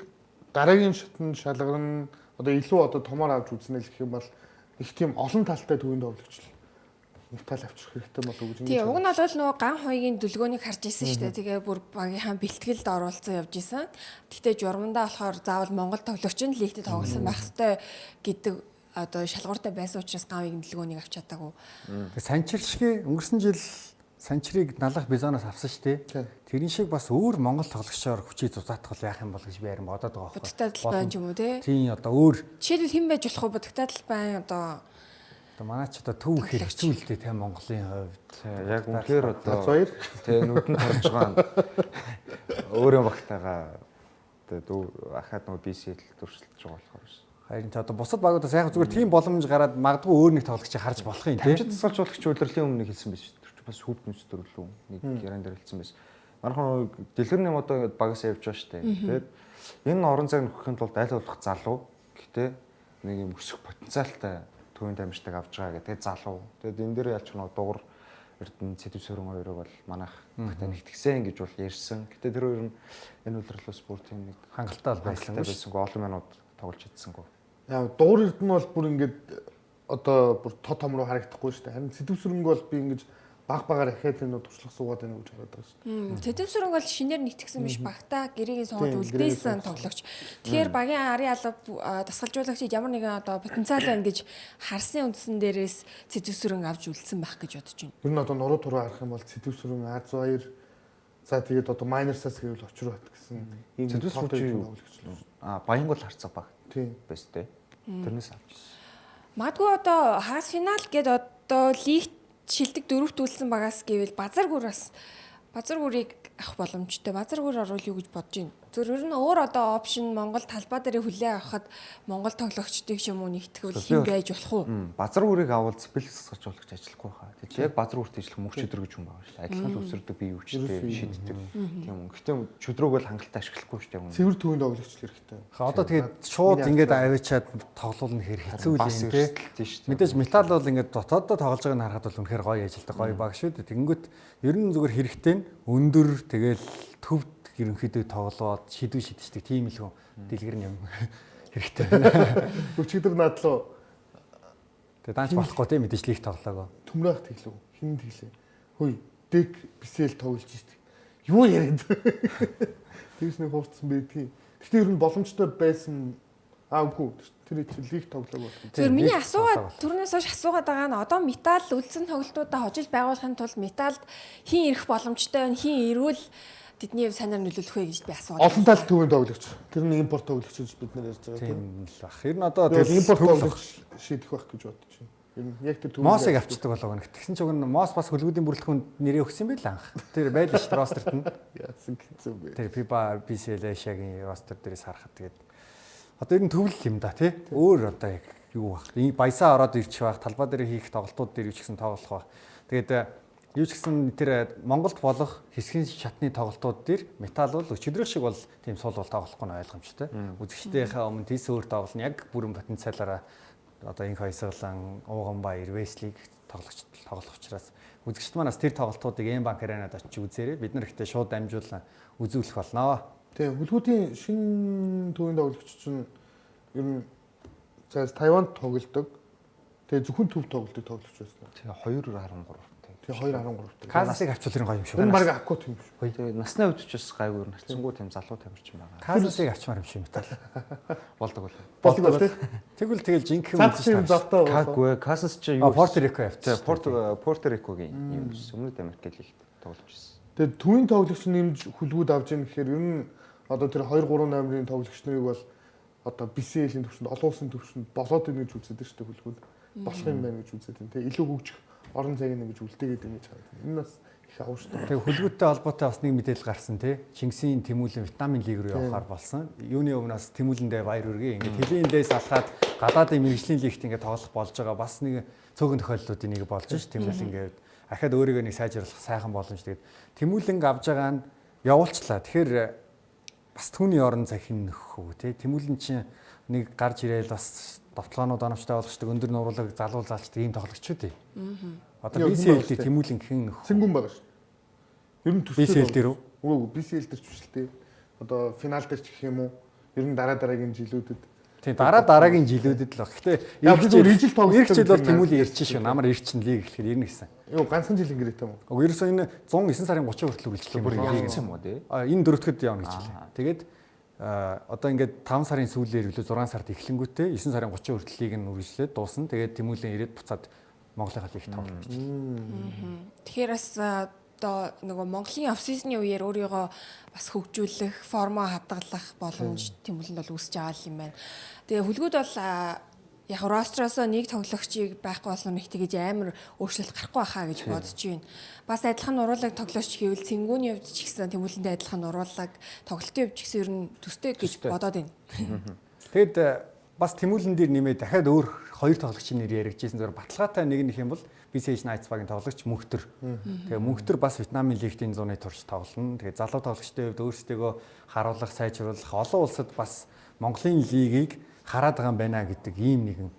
дараагийн шатнд шалгарна одоо илүү одоо томоор авч үзнэ л гэх юм бол их тийм олон талтай төвөнд тоглогч металл авчих хэрэгтэй болов уу гэж тийм уг нь бол нөгөө ган хоёгийн дүлгөөнийг харж исэн шүү дээ. Тэгээ бүр багийнхаа бэлтгэлд оруулсан явж исэн. Гэхдээ журмандаа болохоор заавал Монгол тоглогч нь лигтээ тоглосон байх ёстой гэдэг одоо шалгууртай байсан учраас ган хоёгийн дүлгөөнийг авч чадаагүй. Санчир шиг өнгөрсөн жил санчрыг налах бизоноос авсан шүү дээ. Тэрэн шиг бас өөр Монгол тоглогчоор хүчийг зузаатах бол яах юм бол гэж би харин бодоод байгаа байхгүй. Будагтай талбай юм уу те? Тийм одоо өөр жишээлбэл хэн байж болох вэ? Будагтай талбай одоо манай ч одоо төв их хэцүү л дээ тийм Монголын хувьд. Яг үнэхээр одоо тий нүдэнд харж байгаа өөрөө багтаага ахаад нөгөө BCL төрсөлдөж байгаа болохоор ш. Харин ч одоо бусад багуудаас яг зүгээр тийм боломж гараад магадгүй өөр нэг тоглогчийг харж болох юм тий. Тамжид тасгалжуулагч удирдлагын өмнө хэлсэн байж тэр бас хүүт нүц төрлөө нэг яран дээр хэлсэн байсан. Манайхан дэлгэрний одоо багаас явж байгаа штэ. Тэгээд энэ орон зайг нөхөхийн тулд аль болох залуу гэхдээ нэг юм өсөх потенциалтай төвийн тамирчдаг авч байгаа гэдэг залуу. Тэгээд энэ дээр ялч нэг дугар Эрдэнэ Цэдэв Сөрөн хоёрыг бол манайх багтаа нэгтгсэн гэж бол ярьсан. Гэтэ тэр хоёр нь энэ удирдлаас бүр тийм нэг хангалттай байсан олон минут тоглож чадсангүй. Яа дуур Эрдэнэ бол бүр ингээд одоо бүр том руу харагдахгүй шүү дээ. Харин Цэдэв Сөрөнг бол би ингэж багаар ахаад энэ туршлага суугаад байна гэж хараад байгаа шүү дээ. Цэдэв Сөрөнг бол шинээр нэгтгсэн биш багтаа гэрээгийн сонгож үлдээсэн тоглогч. Тэгэхээр багийн арын алба тасгалжуулагчид ямар нэгэн одоо потенциал байна гэж харсан үндсэн дээрээс Цэдэв Сөрөнг авч үлдсэн байх гэж бодож байна. Ер нь одоо нуруу туруу харах юм бол Цэдэв Сөрөнг А2 за тэгээд одоо Майнерсаас гэвэл очроо бат гэсэн ийм Цэдэв Сөрөнг Баян гол харцаг баг. Тийм байс тээ. Тэрнээс авчихсан. Магадгүй одоо хагас финал гээд одоо лигт шилдэг дөрөвтүүлсэн багаас гэвэл базар гүрийг авах боломжтой. Базар гүр оруулах юу гэж бодож байна. Зөв нь өөр одоо опшн Монгол талбай дээр хүлээ авахад Монгол тоглогчдыг ч юм уу нэгтгэвэл хэн байж болох уу? Базар үрийг авал спилс гацуулах ажиллахгүй хаа. Тэг чи яг базар үрт ажиллах мөнх чөдөр гэж юм байгаа шүү дээ. Адилхан л өсөрдөг бие өвчтэй шийддэг. Тийм үү. Гэтэ чөдрөөг бол хангалттай ашиглахгүй шүү дээ. Цэвэр төвөнд тоглогч хэрэгтэй. Одоо тэгээд шууд ингээд аваачаад тоглуулна хэр хэцүү л юм те. Мэдээж металл бол ингээд дотооддоо тоглож байгааг нь харахад бол үнэхээр гоё ажилдаг гоё баг шүү дээ. Тэгэнгүүт ер нь зүгээр хэрэгтэй нь өндөр тэгэл төвд ерөнхийдөө тоглоод шидчихдэг тийм л хүн дэлгэр нь юм хэрэгтэй байна. Өчигдөр надлаа. Тэгээ даанч болохгүй тийм мэдээж лиг тоглоагаа. Төмрөх тэглэв. Хин тэглээ. Хөөе, дек бисэл тоглож штеп. Юу яриад. Тэгс нэг хуурцсан байдгийг. Гэхдээ ер нь боломжтой байсан. Үгүй. Тэр их лиг тоглоог бол. Зөв миний асуугаад түрнээс хойш асуугаад байгаа нь одоо металл үлдсэн тоглолтуудаа хожил байгуулахын тулд металлд хин ирэх боломжтой байна, хин ирвэл тэдний санаар нөлөөлөх вэ гэж би асууад. Олон тал төвөнд тоглогч. Тэр нь импорт тоглогч гэж бид нэр ярьж байгаа тийм л бах. Ер нь одоо тэгэл импорт тоглогч шийдэх байх гэж бодож байна. Ер нь яг тэр төвөнд Мосыг авчдаг болоо гэнэ. Тэгсэн чинь Мос бас хөлгүүдийн бүрэлдэхүүнд нэрээ өгсөн байл анх. Тэр байлаа шүү дээ ростерт нь. яасан гэсэн бэ. Тэр FIBA BCL Asia-гийн ростер дээрээс харахад тэгээд одоо ер нь төвлөл юм да тий. Өөр одоо яг юу бах. Баясаа ороод ирчих байх, талбай дээр хийх тоглолтууд дээр юу ч гэсэн тоглох байх. Тэгээд юу ч гэсэн тэр Монголд болох хэсгийн шатны тоглолтууд дээр металл бол өчигдрөх шиг бол тийм сул бол тоглохгүй нь ойлгомжтой. Үзэгчдийнхээ өмнө тийс өөр тоглолт нь яг бүрэн потенциалаараа одоо энэ хоёсгалан Ууганбаяр Веслиг тоглох учраас үзэгчд манаас тэр тоглолтуудыг М-банк аренад очиж үзээрэй. Бид нар ихтэй шууд дамжуулан үзүүлэх болноо. Тийм хөлгүүдийн шинэ төвийн тоглогч чинь ер нь Тайванд тоглодог. Тэгээ зөвхөн төв тоглодог тоглогч байсан. Тэгээ 2.13. Тэгээ 2.13. Казасыг авчвал энэ гоё юм шиг Энэ байна. баг аккут юм шүү. Тэгээ насны хувьд ч бас гайгүй нарцсангүй тийм залуу тамирчин байгаа. Казасыг авчмаар юм шиг металл. Болдог бол. Болдог тий. Тэгвэл тэгэл жинхэнэ Цаашийн үзэж завтаа болоо. Каггүй Касас ч юу Порто Рико авчихсан. Порто Рикогийн юм Өмнөд Америк лигт тоглож байсан. Тэгээ төвийн тоглогч нэмж хөлгүүд авч яах гэхээр ер нь одоо тэр 2-3-8-ын тоглогч нарыг бол одоо BCL-ийн төвшөнд олон улсын төвшөнд болоод ирнэ гэж үздэг шүү дээ хөлгүүд. Болох юм байна гэж үздэг тийм. Тэгээ илүү хөгжих орон зайг нэг гэж үлдээгээд байна гэж харагдана. Энэ бас их авах шүү дээ. Тэгээ хөлгүүдтэй холбоотой бас нэг мэдээлэл гарсан тий. Чингисийн Тэмүүлэн Вьетнамын лиг рүү явахаар болсон. Юуны өмнөөс Тэмүүлэндээ баяр хүргэе. Ингээд Хэлэндээс алхаад гадаадын мэрэгжлийн лигт ингээд тоглох болж байгаа бас нэг цөөхөн тохиолдлуудын нэг болж ш. Тэмүүлэн ингээд ахаад өөрийгөө нэг сайжруулах сайхан боломж. Тэгээд Тэмүүлэн авж байгаа нь явуулчлаа. Тэгэхээр бас түүний орон захин нөхөх үү тий. Тэмүүлэн чинь нэг гарч ирээл бас довтлооны оновчтой болгочдөг өндөр нуруулаг залуул залчдаг ийм тоглогчуд тий. Одоо BCL дээр Тэмүүлэн хэн нөхөх. Цэнгүн байгаа шүү. Ер нь төсөл BCL дээр үү? Үгүй BCL дээр ч биш л тий. Одоо финал дээр ч гэх юм уу. Ер нь дараагийн жилүүдэд тий дараагийн жилүүдэд л баг. Гэтэ ижил тоглох. эх жил бол Тэмүүлэн ирчих шүү. Намар ирчин лиг гэхээр ирнэ гэсэн. Юу ганцхан жил ингэрэй юм уу? Уг ерөөсөө энэ 109 сарын 30 хүртэл үргэлжлэх юм Лиг юм уу тий? Энэ дөрөвдөд явна гэж хэлээ. Тэгээд одоо ингээд 5 сарын сүүлээр билүү 6 сард эхлэнгүүтээ 9 сарын 30 хүртэл лиг нь үргэлжлээд дуусна. Тэгээд Тэмүүлэн ирээд буцаад Монголын лигт тоглох гэж байна. Тэгэхээр бас одоо нөгөө Монголын офсизны үеэр өөрийгөө бас хөгжүүлэх, формо хадгалах боломж Тэмүүлэнд бол үүсэж байгаа юм байна. Тэгээ хөлгүүд бол яг ростроосоо нэг тоглогчийг байхгүй болсон нэг тэгэж амар өөрчлөлт гарахгүй байхаа гэж бодож байна. Бас адилхан уруулаг тоглогч гэвэл Цэнгүүний хувьд ч гэсэн Тэмүүлэндээ адилхан уруулаг тоглолтын хувьд ч гэсэн ер нь төстэй гэж бодоод байна. Тэгэд бас Тэмүүлэн дээр нэмээд дахиад өөр хоёр тоглогчийн нэр яригдчихсэн зөвөр баталгаатай нэг нь юм бол BCH Knights багийн тоглогч Мөнхтөр. Тэгээ Мөнхтөр бас Вьетнамын лигтийн 100-ны турш тоглоно. Тэгээ залуу тоглогчтой хувьд өөрсдөө харуулах, сайжруулах, олон улсад бас Монголын лигийг хараад байгаа юм байна гэдэг ийм нэгэн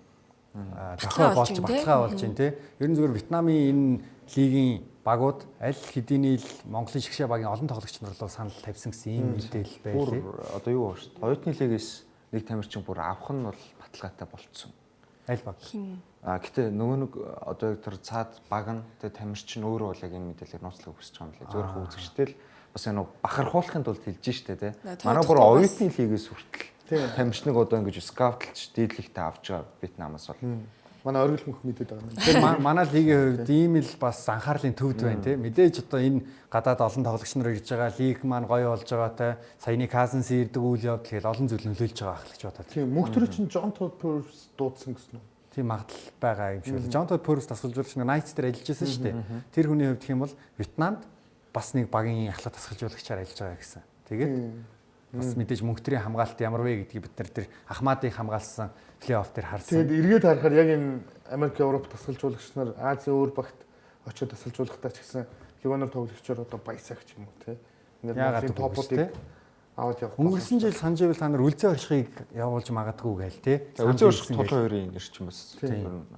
тохиол болж баталгаа болж байна тий. Ер нь зөвөр Вьетнамын энэ лигийн багууд аль хэдийн л Монголын шгшээ багийн олон тоглогч нар руу санал тавьсан гэсэн ийм мэдээлэл байлээ. Одоо юу вэ шүү дээ. Оюутны лигээс нэг тамирчин бүр авах нь бол баталгаатай болцсон. Аль баг. Гэтэ нөгөө нэг одоо тэр цаад баг нь тэ тамирчин өөрөө бол яг энэ мэдээлэлээр нууцлах хүсэж байгаа юм лээ. Зөвхөн үзэгчтэй л бас энэ бахархуулахын тулд хэлж штэ тэ. Манай бүр оюутны лигээс хүртэл тамирчныг одоо ингэж скаутлж дийдлэгтэй авч байгаа Вьетнамаас бол. Манай оргил мөх мэдээд байгаа юм. Тэгэхээр манай лигийн хувьд ийм л бас анхаарлын төвд байна тий. Мэдээж одоо энэ гадаад олон тоглогч нар ирж байгаа лиг маань гоё болж байгаатай саяны Казанс ирдэг үйл явдал тэгэл олон зүйл нөлөөлж байгаа ахлах гэж бодоод. Тийм мөнхтөр чинь John Todd Purse дуудсан гэсэн үү? тийм магадлал байгаа юм шиг байна. Жонтод Пөрс тасгалжуулагч Knights дээр ажиллаж байсан шүү дээ. Тэр хүний хувьд гэх юм бол Вьетнамд бас нэг багийн ахлах тасгалжуулагчаар ажиллаж байгаа гэсэн. Тэгээд бас мэдээж мөнгөтрийн хамгаалалт ямар вэ гэдгийг бид нар тэр Ахмадыг хамгаалсан плей-офф дээр харсан. Тэгээд эргээд харахаар яг энэ Америк, Европ тасгалжуулагч нар Азийн өөр багт очиод тасгалжуулагтаа ч гэсэн Ливанор тоглогчор одоо баясаг ч юм уу те. Яагаад топуудыг аваад явах. Өнгөрсөн жил санаж байвал та нар үлзий оршихыг явуулж магадгүй гээл те. Үлзий орших толгой хоёрын ирчин бас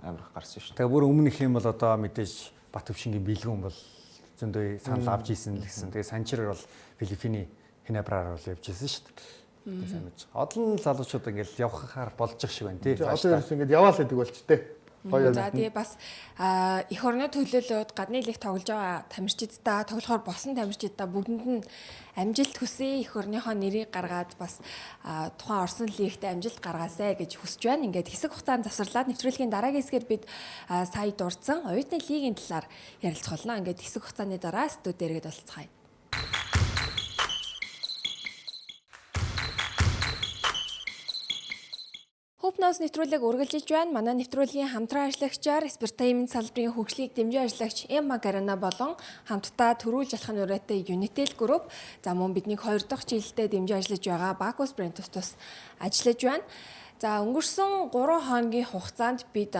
амар их гарсан шүү дээ. Тэгээ бүр өмнөх юм бол одоо мэдээж Бат өвшингийн бэлгүүн бол зөндөө санал авч ийсэн л гэсэн. Тэгээ санчираар бол Филиппиний Хинабраар бол явж ийсэн шүү дээ. Сайн мэдж. Олон залуучууд ингээл явхаар болж их шиг байна тий. Одоо ерөөс ингээд яваал гэдэг болчтой. За тэгээ бас эх орны төлөөлөлд гадны лиг тоглож байгаа тамирчидаа тоглохоор босон тамирчидаа бүгдэнд нь амжилт хүсье, эх орныхоо нэрийг гаргаад бас тухайн Орсын лигт амжилт гаргаасай гэж хүсэж байна. Ингээд хэсэг хугацаанд завсарлаад нэвтрүүлгийн дараагийн хэсгээр бид сая дурдсан оюутны лигийн талаар ярилцах болно. Ингээд хэсэг хугацааны дараа студид иргэд болцгаая. Hope-Notes нэвтрүүлэг үргэлжилж байна. Манай нэвтрүүлгийн хамтран ажиллагчаар Спиртаймент салбарын хөгжлийг дэмжин ажиллагч Эмма Гарана болон хамтдаа төрүүлж алхах нүрээтэй Unitel Group за мөн бидний 2 дахь жилдээ дэмжин ажиллаж байгаа Bacchus Brand-ус ажиллаж байна. За өнгөрсөн 3 хоногийн хугацаанд бид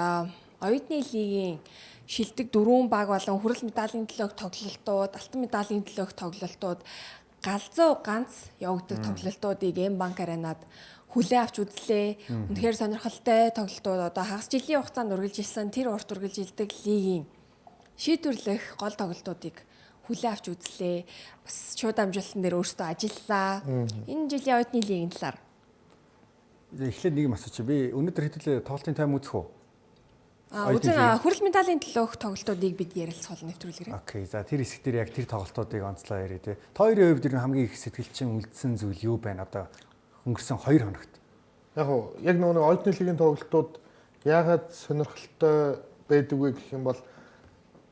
оюутны лигийн шилдэг 4 баг болон хүрэл медалийн төлөөх тоглолтууд, алтан медалийн төлөөх тоглолтууд, галзуу ганц явагддаг тоглолтуудыг Эмбанк Аренад хүлээн авч үзлээ. Үнэхээр сонирхолтой тоглолтууд одоо хагас жилийн хугацаанд үргэлжилсэн тэр урт үргэлжилдэг лигийн шийдвэрлэх гол тоглолтуудыг хүлээн авч үзлээ. Бас шууд амжилтан дээр өөрсдөө ажиллаа. Энэ жилийн оюутны лигийн талаар. Эхлээд нэг юм асууч. Би өнөөдөр хэдүүлээ тоглолтын тайм үзэх үү? Үзэн хүрэл медалийн төлөөх тоглолтуудыг бид ярилцах болно нэвтрүүлгээрээ. Окей. За тэр хэсэг дээр яг тэр тоглолтуудыг онцлоо яриа те. Хоёрын хувьд хамгийн их сэтгэлчин үлдсэн зүйл юу байна одоо? Өнгөрсөн 2 хоногт. Яг нөгөө оюутны лигийн тоглолтууд яагаад сонирхолтой байдаг вэ гэх юм бол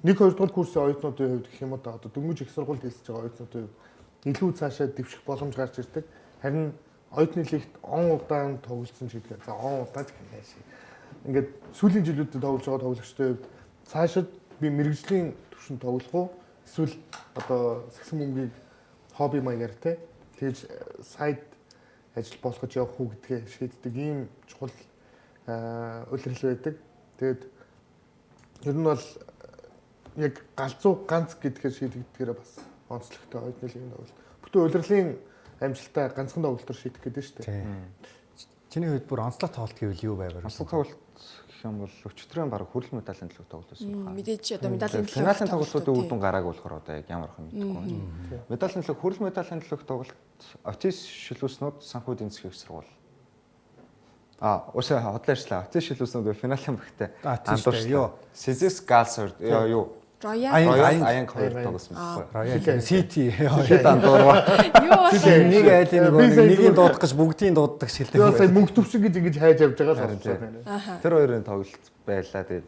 1-2 дугаар курсын оюутнуудын хувьд гэх юм одоо дөнгөж их сургууль хэлсэж байгаа оюутнуудын хувьд илүү цаашаа дэвших боломж гарч ирдэг. Харин оюутны лигт он удаан тоглолцсон ч гэдгээр за он удаач гэнэ шээ. Ингээд сүүлийн жилүүдэд тоглож байгаа тоглогчдын хувьд цаашид би мэрэгжлийн түвшинд тоглох уу эсвэл одоо сагсан мөнгийг хобби маягаар те тэгж сайд ажил болгож явах уу гэдгээ шийддэг ийм чухал улирал байдаг. Тэгээд ер нь бол яг галзуу ганц гэдгээр шийдэгдгээр бас онцлогтой оюутны лигийн тоглолт. Бүтэн улирлын амжилтаа ганцхан тоглолтоор шийдэх гэдэг шүү дээ. Чиний хувьд бүр онцлог тоглолт гэвэл юу байвар? Онцлог тоглолт гэх юм бол өчтөрийн баг хүрэл медалийн төлөв тоглолт байсан байна. Мэдээж одоо медалийн төлөв финалийн тоглолтуудын үр дүн гарааг болохоор одоо яг ямар их мэдгүй. Медалийн төлөв хүрэл медалийн төлөв тоглолт Отис шилүүснүүд санхүүдийн засгийн их сургууль. Уушаа хотлоо ажиллаа. Отис шилүүснүүд финалийн багтай андуурсан. Сезес Галс юу? Аян хоёр тоглосон байхгүй. Сити дандуурва. Юу бас нэг айлын нэгийг дуудах гэж бүгдийг дууддаг шилдэг. Юу сая мөнгө төвшин гэж ингэж хайж явж байгаа л байна. Тэр хоёрын тоглолт байлаа. Тэгээд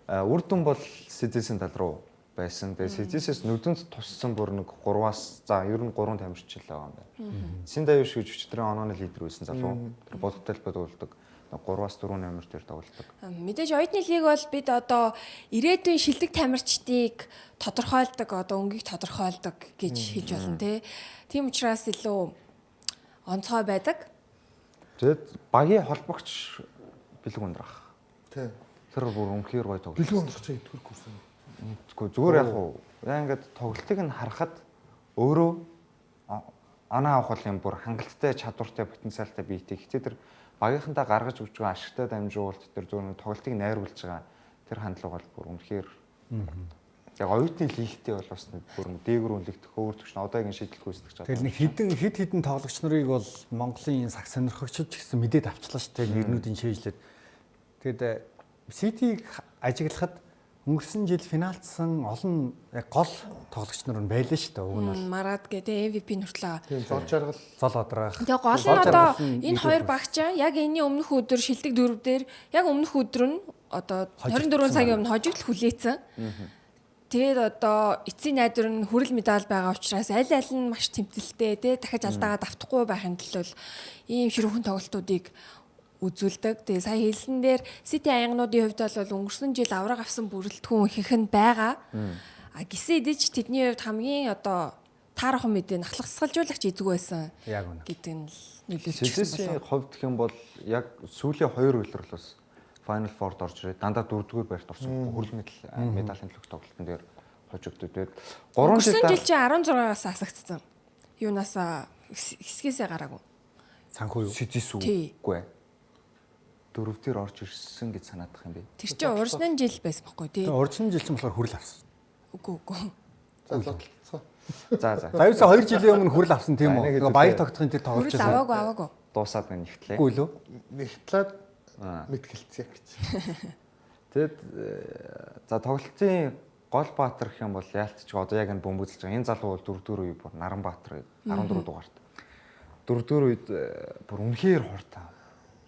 үр дүн бол Сезесийн тал руу байсан. Тэгээд Сезесээс нүдэнд туссан бүр нэг 3-аас за ер нь 3 тамирчил байгаа юм байна. Синдаюш гэж өчтөрийн онооны лидер байсан залуу. Тэр бодогтой бодуулдаг. 3-аас 4 номер дээр тоглолдог. Мэдээж оюутны лиг бол бид одоо ирээдүйн шилдэг тамирчдыг тодорхойлдог, одоо өнгийг тодорхойлдог гэж хэлж болно тий. Тийм учраас илүү онцгой байдаг. Тэгэд багийн холбогч бэлэг ундрах. Тий. Тэр бүр үнхээр гоё тоглолт. Бэлэг ундрах чинь төрөх курс юм. Тэгвэл зүгээр яг уу яа ингээд тоглолтыг нь харахад өөрөө анаа авах юм бүр хангалттай, чадвартай, потенциалтай биетэй. Гэхдээ тэр багийнхантаа гаргаж өгч байгаа ашигтай дамжуулалт тэр зөвхөн тоглолтыг найруулж байгаа тэр хандлага бол бүр үнэхээр яг оюутны лигтэй бол бас нэг бүр дээгүүр үнэлэгдэх өөр төвшин одоо яг шийдэл гүйцэтгэж байгаа. Тэгэхээр нэг хідэн тоглогч нарыг бол Монголын саг сонирхогчд ч гэсэн мэдээд авчлаа шүү дээ нэрнүүдийн шийдлээд. Тэгэд Ситиг ажиглахад өнгөрсөн жил финалцсан олон яг гол тоглогч нар нь байлаа шүү дээ. Уг нь бол Марад гэдэг MVP нүртлээ. Тийм зол жаргал, зол одрах. Тэгээ гол нь одоо энэ хоёр багчаа яг энэний өмнөх өдөр шилдэг дөрөв дээр яг өмнөх өдөр нь одоо 24 цагийн өмнө хожигдол хүлээсэн. Тэгээд одоо эцсийн найдвар нь хүрэл медаль байгаа учраас аль аль нь маш тэмцэлтэй тий дахиж алдаагаа давтахгүй байхын тулд ийм ширүүхэн тоглолтуудыг үзүүлдэг. Тэгээ сая хэлсэн дээр Сити аянгнуудын хувьд бол өнгөрсөн жил авраг авсан бүрэлдэхүүн ихэнх нь байгаа. Гисэн эдэж тэдний хувьд хамгийн одоо таархан мэдээ нахлагсгалжуулагч эзгүй байсан Яг үнэ. гэдэг нь нөлөөлж Сэжисийн хувьд гэх юм бол яг сүүлийн 2 үйлрэл бас Final Four-д орж ирээд дандаа 4-р байрт орсон. Хүрэл медалийн төлөв тоглолтын дээр хожигдод. Тэгээд 3 өнгөрсөн жил жил чи 16-аас асагдсан. Юунаас хэсгээсээ гараагүй. Санхүү юу? Сэжис Тий. үгүй. 4-р орж ирсэн гэж санаадах юм бэ. Тэр чинь урьдчилан жил байсан байхгүй тий. Тэгээ урьдчилан жил чинь болохоор хүрэл авсан. Үгүй. За. За юусе 2 жилийн өмнө хүрэл авсан тийм үү? Тэгээ баяр тогтохын тэр тоглож Хүрэл байсан. аваагүй. Дуусаад нэгтлээ. Үгүй лөө. Нэгтлээд мэдгэлцээ гэж. Тэгэд за тоглолтын гол баатар гэх юм бол яалтч одоо яг энэ бөмбөглөж байгаа. Энэ залуу бол 4-4 үе бүр Наранбаатар 14 дугаарт. 4-4 үед бүр үнэхээр хурдтай.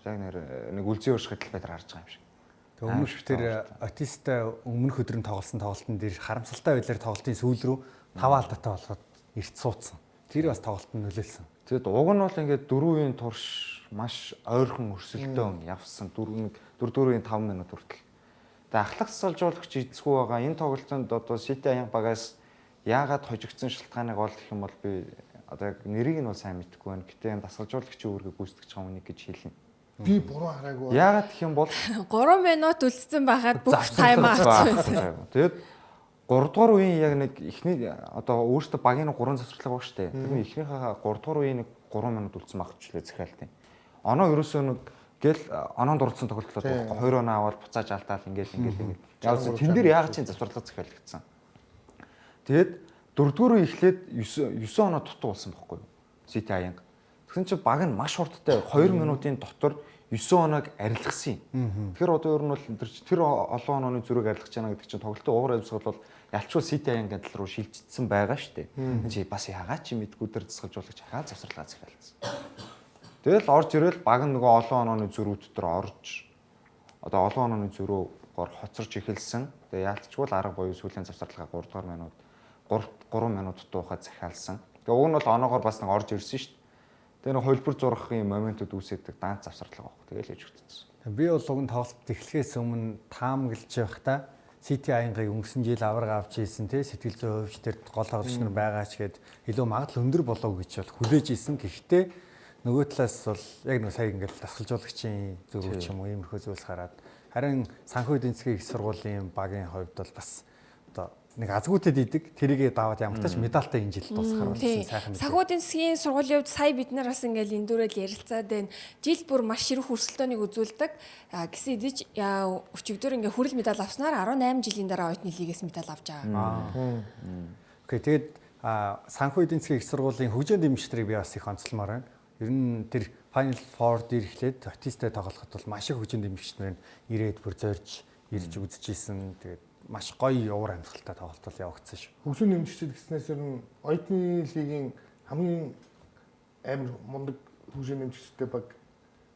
Яг нэг үлзий уушгид л байдар харж байгаа юм шиг. Тэгээ өмнөх тэр Отистай өмнөх өдрийн тоглосон тоглолтын дээр харамсалтай байдлаар тоглолтын сүүл рүү 5 алдаатай болоод эрт суудсан. Тэр бас тоглолтод нөлөөлсөн. Тэгэд уг нь бол ингээд 4 үеийн турш маш ойрхон өрсөлдөөн явсан. 4-4-ийн 5 минут хүртэл. Тэгээ ахлагсалжуулагч эзгүй байгаа. Энэ тоглолтод одоо Сити аян багаас яагаад хожигдсон шалтгааныг ол гэх юм бол би одоо яг нэрийг нь бол сайн мэдэхгүй байна. Гэтэ энэ дасгалжуулагчийн үүргийг гүйцэтгэж байгаа хүнийг гэж хэлнэ. Би буруу хараагүй. Яагаад гэх юм бол 3 минут үлдсэн байхад бүх тайм авчихсан. Тэгээд 3 дугаар үеийн яг нэг ихний одоо өөртөө багийн 3 завсарлага баг штэ. Тэр нь ихнийхээ 3 дугаар үеийн нэг 3 минут үлдсэн багчлаа захиалтын. Оноо ерөөсөө нэг гэл оноонд дурдсан тоглолтлоо байхгүй. 2 оноо аваад буцааж алдаал ингээл. Яавс тэн дээр яагаад чинь завсарлага захиалагдсан. Тэгээд 4 дугаар үе эхлээд 9 оноо дутуу болсон байхгүй юу? Сити аянга. Тэгсэн чинь баг нь маш хурдтай 2 минутын дотор 9 оног арилгасан юм. Тэгэхээр одоо ер нь бол тэр олон онооны зүрийг арилгаж байгаа гэдэг чинь тоглолтын уур амьсгал бол ялчгүй Сити аянга адил руу шилжчихсэн байгаа шүү дээ. Энэ чи бас яагаад чи мэдгүй тэр засгалжуулагч хагаад завсарлага захиалсан. Тэгэл орж ирэл баг нь нөгөө олон онооны зүрүүд дотор орж одоо олон онооны зүрөөгөр хоцорж эхэлсэн. Тэгээ яалтчгүй л арга буюу сүүлийн завсарлага 3 дугаар минут 3 минут туухад захиалсан. Тэгээ уг нь бол оноогоор бас нэг орж ирсэн шүү дээ. Тэгээ нэг хөлбөр зурхын моментууд үүсэдэг даанч завсарлага баг. Тэгээл хийж өгдсөн. Би бол уг нь тоглолт эхлэхээс өмнө таамаглаж байхдаа Сити аянгаыг өнгөрсөн жил авраг авч ийсэн те сэтгэл зүйн хувьч тэр гол тоглогч нар байгаа ч гээд илүү магадлал өндөр болов гэж бол хүлээж ийсэн. Гэхдээ нөгөө талаас бол яг нэг сая ингээл дасгалжуулагчийн зүрх ч юм уу иймэрхүү зүйлс хараад харин санхүү эдийн засгийн их сургуулийн багийн хувьд бол бас одоо нэг азгүйтэд идэг тэрийгээ даваад ямар ч тач медальтай энэ жил дуусгахаар болсон сайхан мэдээ. Санхүүгийн засгийн сургуулийн хувьд сая бид нар бас ингээл энэ дүүрэл ярилцаад байна. Жил бүр маш ширүүх өрсөлдөөнийг үзүүлдэг. Гэсэн эдэж өчигдөр ингээ хүрэл медаль авснаар 18 жилийн дараа оюутны лигээс медаль авч байгаа. Окей тэгээд санхүү эдийн засгийн их сургуулийн хөгжөөнд дэмжлэрийг би бас их онцлмоор байна. Ер нь тэр Final Four дээр эхлээд Отистай тоглоход бол маш их хөгжөөнд дэмжигч нар ирээд бүр зорж ирж үзчихсэн. Тэгээд маш гоё уур амьсгалтай тоглолт явагдсан шүү. Хөгжүүн нэмжчид гэснээс ер нь оюутны лигийн хамгийн амар мундаг хөгжүүн нэмжчтэй баг.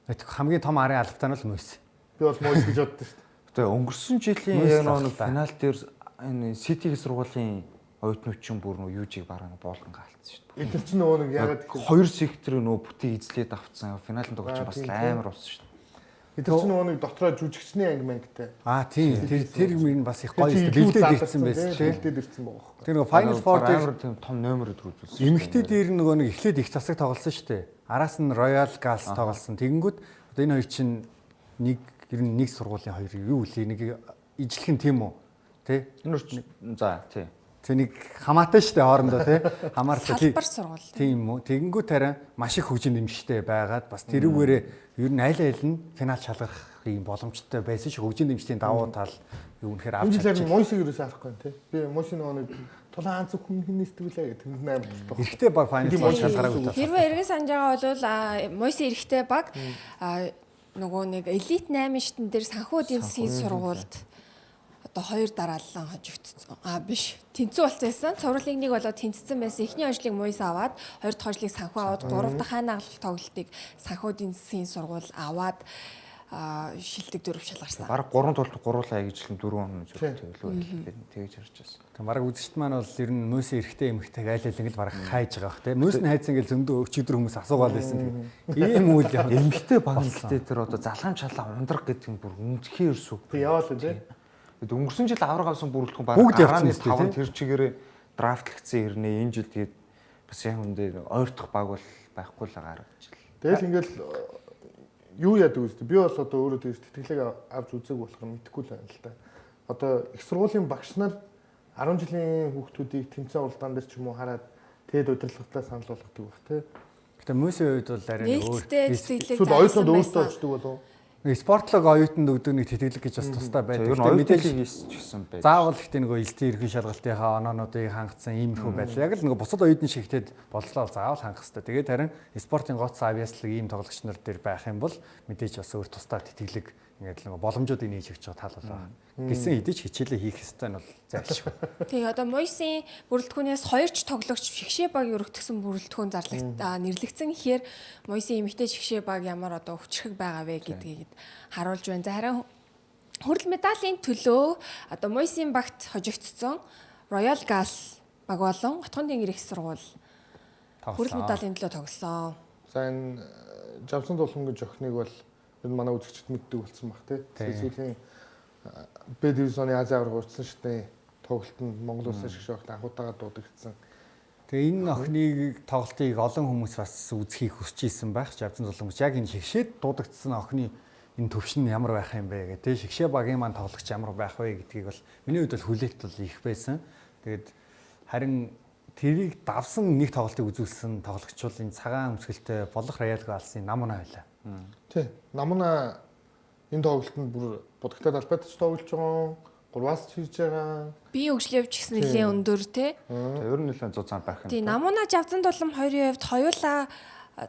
Хамгийн том арын албатай нь л Мойс. Би бол Мойс гэж боддоо шүү. Тэгээ өнгөрсөн жилийн яг нэг финал дээр энэ Сити сургуулийн оюутнууд бүр нөө юужиг бараа боолгон гаалцсан шүү дээ. Эдгээр чинь нөгөө нэг ягаад хоёр сектор нөө бүтэн эзлээд авцсан. Финалын тоглож бас амар болсон шүү дээ. эдгээр чинь нөгөө нэг дотроо жүжигчний анги мангтай. Тийм тэр мөр нь бас их гоё бэлдээд ирсэн байсан тийм. Бэлдээд ирсэн байгаа. Тэр нөгөө Final Four дээр тийм том номер төрүүлсэн. Эмэгтэй дээр нөгөө нэг эхлээд их засаг тоглосон шүү дээ. Араас нь Royal Gals тоглосон. Тэгэнгүүт одоо энэ хоёр чинь нэг ер нь нэг сургуулийн хоёр юу үлээ нэг ижлэх нь тийм үү? Тэ? Энэ за тий. Тэг нэг хамаатай штэ хоорондоо тий хамаартай салбар сургууль тийм үү тэгэнгүүт харин маш их хөгжин дэмжтэй байгаад бас тэрүүгээрээ ер нь аль аль нь финал шалгах юм боломжтой байсан ш хөгжин дэмжтийн давуу тал юу үнэхээр авч чадчих. Мойсыг юусаа харахгүй тий. Би Мойсын нэг тулаан анцэг хүн нээстгэлээ гэх тэнд амар болох. Эрэгтэй баг финал шалгараагүй таа. Хэрвээ эргэн санаж байгаа бол Мойсын эрэгтэй баг нөгөө нэг элит 8 шитэн дээр санхүү эдийн засгийн сургуульд одоо 2 дараалан хожигдсон. Биш. Тэнцүү болцсон. Цувралын нэг болоод тэнцсэн байсан. Эхний хожлыг Мойс аваад, хоёр дахь хожлыг санхүү аваад, гурав дахь хайнагалт тоглолтыг санхүү эдийн засгийн сургууль аваад шилдэг дөрөв шалгарсан. Бараг 3 тулд гуруулаа гэж л 4 хоног зөвхөн тэгэж харж байсан. Тэг бараг үзэгчд маань бол ер нь мөсийн эрэгтэй эмэгтэйг айл айл ингэж бараг хайж байгаа бах те. Мөс нь хайцсан гэж зөндөө өчигдөр хүмүүс асуугаал байсан. Ийм үйл явдал. Эмэгтэй баг гэхдээ тэр одоо залхам чалаа ундрах гэдэг нь бүр үнэхээр сүг. Тэг яваал үү те. Тэгэд өнгөрсөн жил авраг авсан бүрэлдэхүүн бараг Бүгд явсан 5 тэр чигээрээ драфтлагдсан ирнэ. Энэ жил тэгээд бас яг үндэ ойртох баг бол байхгүй л байгаа гэж л. Тэгэл ингээл юу яадаг вэ? Би бол одоо өөрөө тэгж тэтгэлэг авч үзег болохоор мэдэхгүй л байна л да. Одоо их сургуулийн багш нар 10 жилийн хүүхдүүдийг тэмцээн уралдаан дээр ч юм уу хараад тэгэд удирдлагатай санал болгодог баг тий. Гэтэ мөсийн үед бол арай Нээлттэй тэтгэлэг Эсвэл оюутнууд өөрсдөө очдөг болов. спортлог оюутанд өгдөг нэг тэтгэлэг гэж бас тустай байдаг. Ер нь Мэдээж оюутныг хийсэн байж. заавал ихтэй нөгөө элдэн ерхэн шалгалтынхаа оноонуудыг хангацсан иймэрхүү байдал. Яг л нөгөө бусад оюутны шигтэд болцлоо заавал хангах хэрэгтэй. Тэгээд харин спортын гоц авьяаслаг ийм тоглогч нар дээр байх юм бол мэдээж бас өөр тусдаа тэтгэлэг ингээд л нөгөө боломжуудыг нээж өгч байгаа тал бол байна. Гэсэн хэдий ч хичээлээ хийх ёстой нь бол зайлшгүй. Тэгээ одоо Мойсийн бүрэлдэхүүнээс 2 ч тоглогч шигшээ баг өргөтгсөн бүрэлдэхүүн нэрлэгдсэн гэхээр Мойсийн эмэгтэй шигшээ баг ямар одоо хүчрэх байгаа вэ гэдгийг харуулж байна. За харин хүрэл медалийн төлөө одоо Мойсийн багт хожигдсон Royal Gas баг болон Отгон тэнгэр их сургууль хүрэл медалийн төлөө тоглосон. За энэ Жавсан дулам гэж охиныг бол энэ манай үзэгчд мэддэг болсон баг тий. Сүүлийн Б дивизионы Азийн авраг урдсан шатны тоглолтод Монгол улсын шгшээ багт анхудаага дуудагдсан. Тэгээ энэ охиныг тоглолтыг олон хүмүүс бас үзхийг хүсэж исэн байх. Жавцан зулмч яг энэ шигшээд дуудагдсан охины энэ төвшин ямар байх юм бэ гэдэг. Шигшээ багийн маань тоглогч ямар байх вэ гэдгийг бол миний хувьд бол хүлээлт бол их байсан. Тэгээд харин тэрийг давсан нэг тоглолтыг үзүүлсэн тоглогч бол энэ цагаан өмсгөлтэй болох Royal Gas-ын Намуна байлаа. Тий. Намуна энэ тоглолтод бүр будагтад албатай ч тоглож байгаа. 3-аас ч хийж байгаа. Бие хөгжлөвч гэсэн нэлээд өндөр тий. Ер нь нэлээд зузаан байх юм. Тий, Намуна Жавцан дулам хоёрын хувьд хоёулаа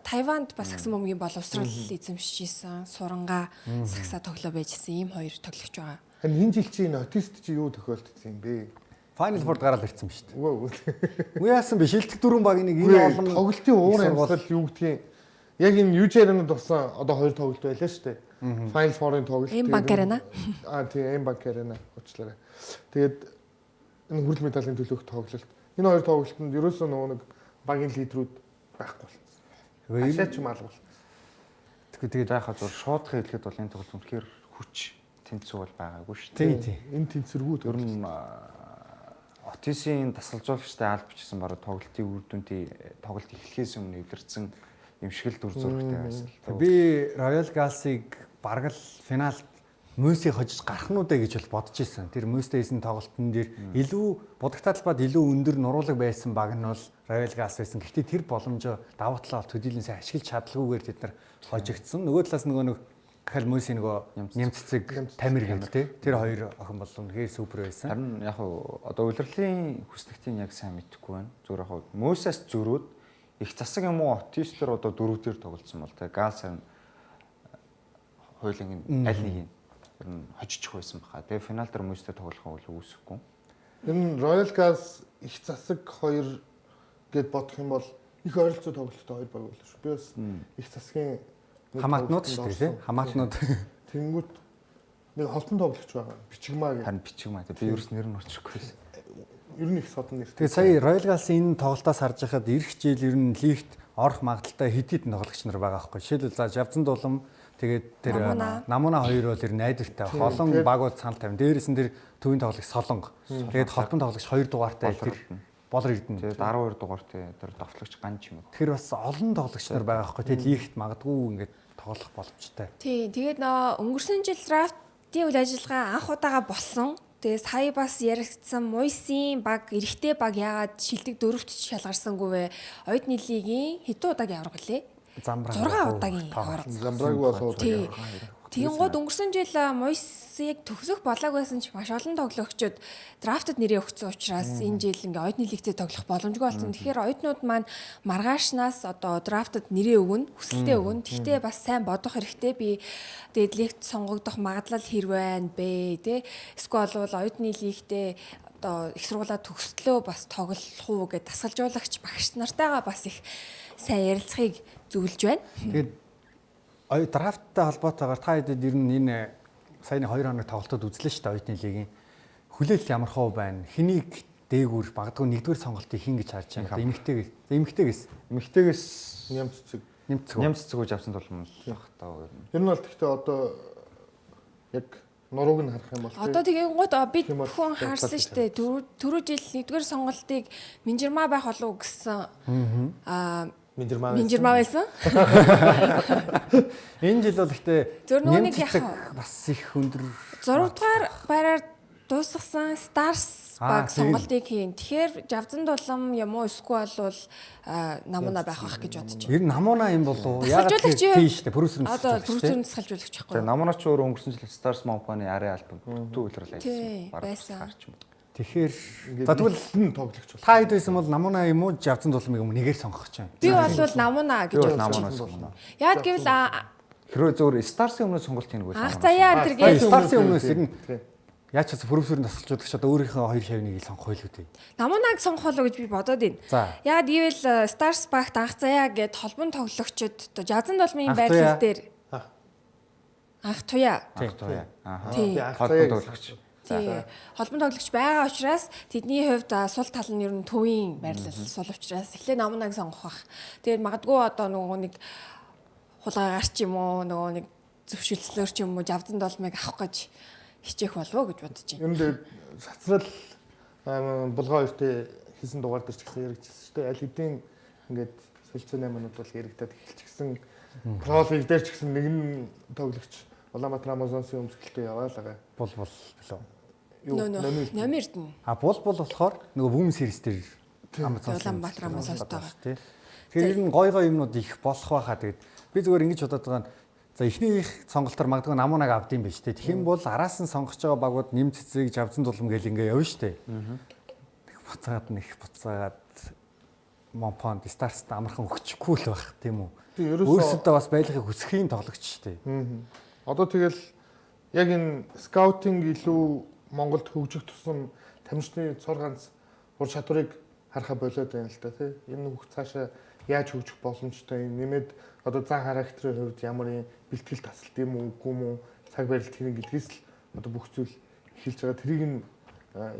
Тайванд бас сагсан бөмбөгийн боловсрол эзэмшиж исэн, сурангаа сагсаа тоглоо байжсэн ийм хоёр тоглогч байгаа. Энэ жил чи энэ артист чи юу тохиолдсон юм бэ? Final Four гараад ирсэн ба шүү дээ. Үгүй. Муу яасан бэ? Шилдэг дөрвөн баг нэг энэ олон тоглолтын уур амьсгал юу гэдгийг яг энэ UJ-нд болсон одоо хоёр тоглолт байлаа шүү дээ. Final Four-ын тоглолт. Банк Арена. Тийм, Банк Арена уучлаарай. Тэгээд энэ хүрэл медалийн төлөөх тоглолт. Энэ хоёр тоглолтод ерөөсөө нөгөө нэг багийн лидерүүд байхгүй болсон. Ашаач маалгал. тэгээд яхаа зур шуудхан хэлэхэд бол энэ тоглолт үнэхээр хүч тэнцүү бол байгаагүй шүү тий. дээ. Энэ тэнцвэргүүд Ер нь Отисын тасалжуулагчтай аль бичсэн бараг тоглолтын үр дүнтэй тоглолт эхлэхээс өмнө илэрсэн юм шиг л дүр зурагтай байсан. Би Royal Gas-ыг бараг л финалд Мөсийг хожиж гарах нь удаа гэж бол бодож исэн. Тэр Мөстэй хийсэн тоглолтын дээр илүү будагтаа талбайд илүү өндөр нуруулаг байсан баг нь бол Royal Gas байсан. Гэхдээ тэр боломжоо давуу талаа төдийлөн сайн ашиглаж чадлагүйгээр тэд нар хожигдсон. Нөгөө талаас нөгөө Кал Мөсийн нөгөө нямццэг тамир гэдэг тий. Тэр хоёр охин бол үнэхээр супер байсан. Харин яг одоо улирлын хүслэгтийн яг сайн мэдэхгүй байна. Зүгээр яг Мөсөөс зөрөөд их засаг юм уу Отистер одоо дөрөвдөр тоглолцсон бол тэгээ Газ хойлын аль нэг нь ер нь хожиж байсан баха. Тэгээ финал дээр Мөстэй тоглох бол үүсэхгүй. Энэ Royal Gas их засаг хоёр гэд бодох юм бол их ойролцоо тоглолттой хоёр баг болно шүү. Би бас их засгийн Хамаатнууд шүү дээ тий. Хамаатнууд тэнгүүт нэг холтон тоглогч байгаа. Бичигмаа гэх. Харин бичигмаа. Би ерөөс нэр нь очихгүй байсан. Ер нь их содон нэр. Тэгээ сая Royal Gas-ийн энэ тоглолтоос харж байхад эх жил ер нь лигт орох магадaltaй хэд хэдэн тоглогч нар байгаа байхгүй. Жишээлбэл за Жавцан дулам тэгээд тэр Намуна хоёр бол ер нь найдвартай. Холон багууд санал тавина. Дээрээс нь тэр төвийн тоглогч Солонго. Тэгээд холбон тоглогч 2 дугаартай тэр Болор Эрдэнэ. Тэгээд 12 дугаартай тэр давтлагч Ганч юм уу. Тэр бас олон тоглогч нар байгаа байхгүй. Тэгээд лигт магадгүй ингээд тоглох боломжтой. Тий, тэгээд өнгөрсөн жил драфтын үйл ажиллагаа анх удаага болсон. Тэгээд сая бас яригдсан Мойсийн баг, эрэгтэй баг яагаад шилдэг дөрөвт шалгарсангүй вэ? Оюутны лигийн хэдэн удаагийн авраг гэлээ? 6 удаагийн авраг. Замбраг болоод. Тэгэнгүүт өнгөрсөн жил Мойсыг төгсөх болоог байсан ч маш олон тоглогчид драфтад нэрээ өгсөн учраас энэ жил ингээ оюутны лигтээ тоглох боломжгүй болсон. Тэгэхээр оюутнууд маань маргаашнаас одоо драфтад нэрээ өгнө, хүсэлтээ өгнө. Гэхдээ бас сайн бодох хэрэгтэй. Би тэгээд лигт сонгогдох магадлал хэр байна бэ, тэ? Эсвэл бол оюутны лигтээ одоо их сургуулаа төгслөө бас тоглох уу гэж дасгалжуулагч багш нартайгаа бас их сайн ярилцахыг зөвлөж байна. Тэгээд драфттай холбоотойгоор та хэдэд ер нь энэ саяны 2 хоног тоглолтод үзлээ шүү дээ оюутны лигийн. Хүлээлт ямар хөө байна? Хэнийг дээгүүр магадгүй нэгдүгээр сонголтыг хийн гэж харж байна. Эмэгтэйгээс Нямц цэцэг үж авсан тул мөн баг таа. Ер нь бол гэхдээ одоо яг нурууг нь харах юм бол Одоо тэгээд гот бид хүн харсан шүү дээ. Түрүү жил нэгдүгээр сонголтыг Минжирмаа байх болов уу гэсэн Минжирмаа байсан. энэ жил бол гэхдээ Зөв нөгөө нэг бас их өндөр 6 дугаар байраар дуусгасан Stars баг сонголтыг хийн. Тэгэхээр Жавзан дулам юм уу эсвэл бол намуна байх гэж бодож байна. ер нь намуна юм болов уу? Тасгалжуулагч юу? Тийм шүү дээ. Бүрүүсрэн Одоо түрүүцэн тасгалжуулагч байхгүй. Тэгээ намуунач өөр өнгөрсөн жил Stars Mompany арын альбом бүтэн үйлрэл Тий, ажилласан. байсан. Гарч юм. Тэгэхээр за тэгвэл тоглогч бол та хэд байсан бол намуна юм уу Жавзан дулмыг юм нэгээр сонгох гэж байна. Би бол намуна гэж бодож Намуунаас байна. сонгоно. Яг гэвэл Хэрвээ зөвөр Stars-ийн өмнө сонголт хийнэг анх заяа энэ төр Старсын өмнөөс ер нь яаж ч бүрүүсрэн тасгалжуулагч одоо өөрийнхөө хоёр шавныг сонгох байлгүй дээ. намунаг сонгох болов гэж би бодоод байна. За. Яг гэвэл Stars багт анх заяа гэд холбон тоглогчид одоо Жавзан дулмын байрлал дээр анх туяа. Тий. Холбоо тоглогч. Тий. Холбон тоглогч байгаа учраас тэдний хувьд сул тал нь ер нь төвийн байрлал сул учраас эхлээ намунаг сонгох бах. Тэгээд магадгүй одоо нөгөө нэг хулгайгаар ч юм уу нөгөө нэг зөвшөлтслөөр ч юм уу Жавзан дулмыг авах гэж хичээх болов гэж бодож байна. ер нь сацрал булгаа хоёртой хийсэн дугаар дээр ч гэсэн яригдчихсэн шүү дээ. Аль хэдийн ингээд солилцоо 8 минут бол яригдаад эхэлчихсэн. Pro League дээр ч гэсэн нэгэн тоглогч Улаанбаатар Амазонсын өмсгөлтөд яваа л байгаа. Бол болов. Номерд нь Бол болохоор нөгөө Women Series дээр Улаанбаатар Амазонтой тий. Тэгэхээр ер нь гой юмнууд их болох байхаа тэгээд би зүгээр ингэж бодоод байгаа нь за эхний их сонголтоор магадгүй намуунаг авдсан байж тээ. Тэгэх юм бол араас нь сонгож байгаа багууд нэм цэцэг Жавзан дулам гэл ингээ явна штэ. Буцаагаад Монпонд Старст амархан өгчихгүй л байх тийм үү. Өөрсдөө бас байлгахыг хүсэхийн тоглогч штэ. Одоо тэгэл яг энэ скаутинг илүү Монголд хөгжих тусам тамирчны цор ганц ур чадварыг харахаа болоод байна л да тий. Энэ хөх цаашаа яаж хөгжих боломжтой юм нэмээд одоо зан характерын хувьд ямар юм бэлтгэл тасалт юм уу үгүй юм уу цаг барилт хийнэ гэдгээс л одоо бүх зүйл эхэлж байгаа. Тэрийг нь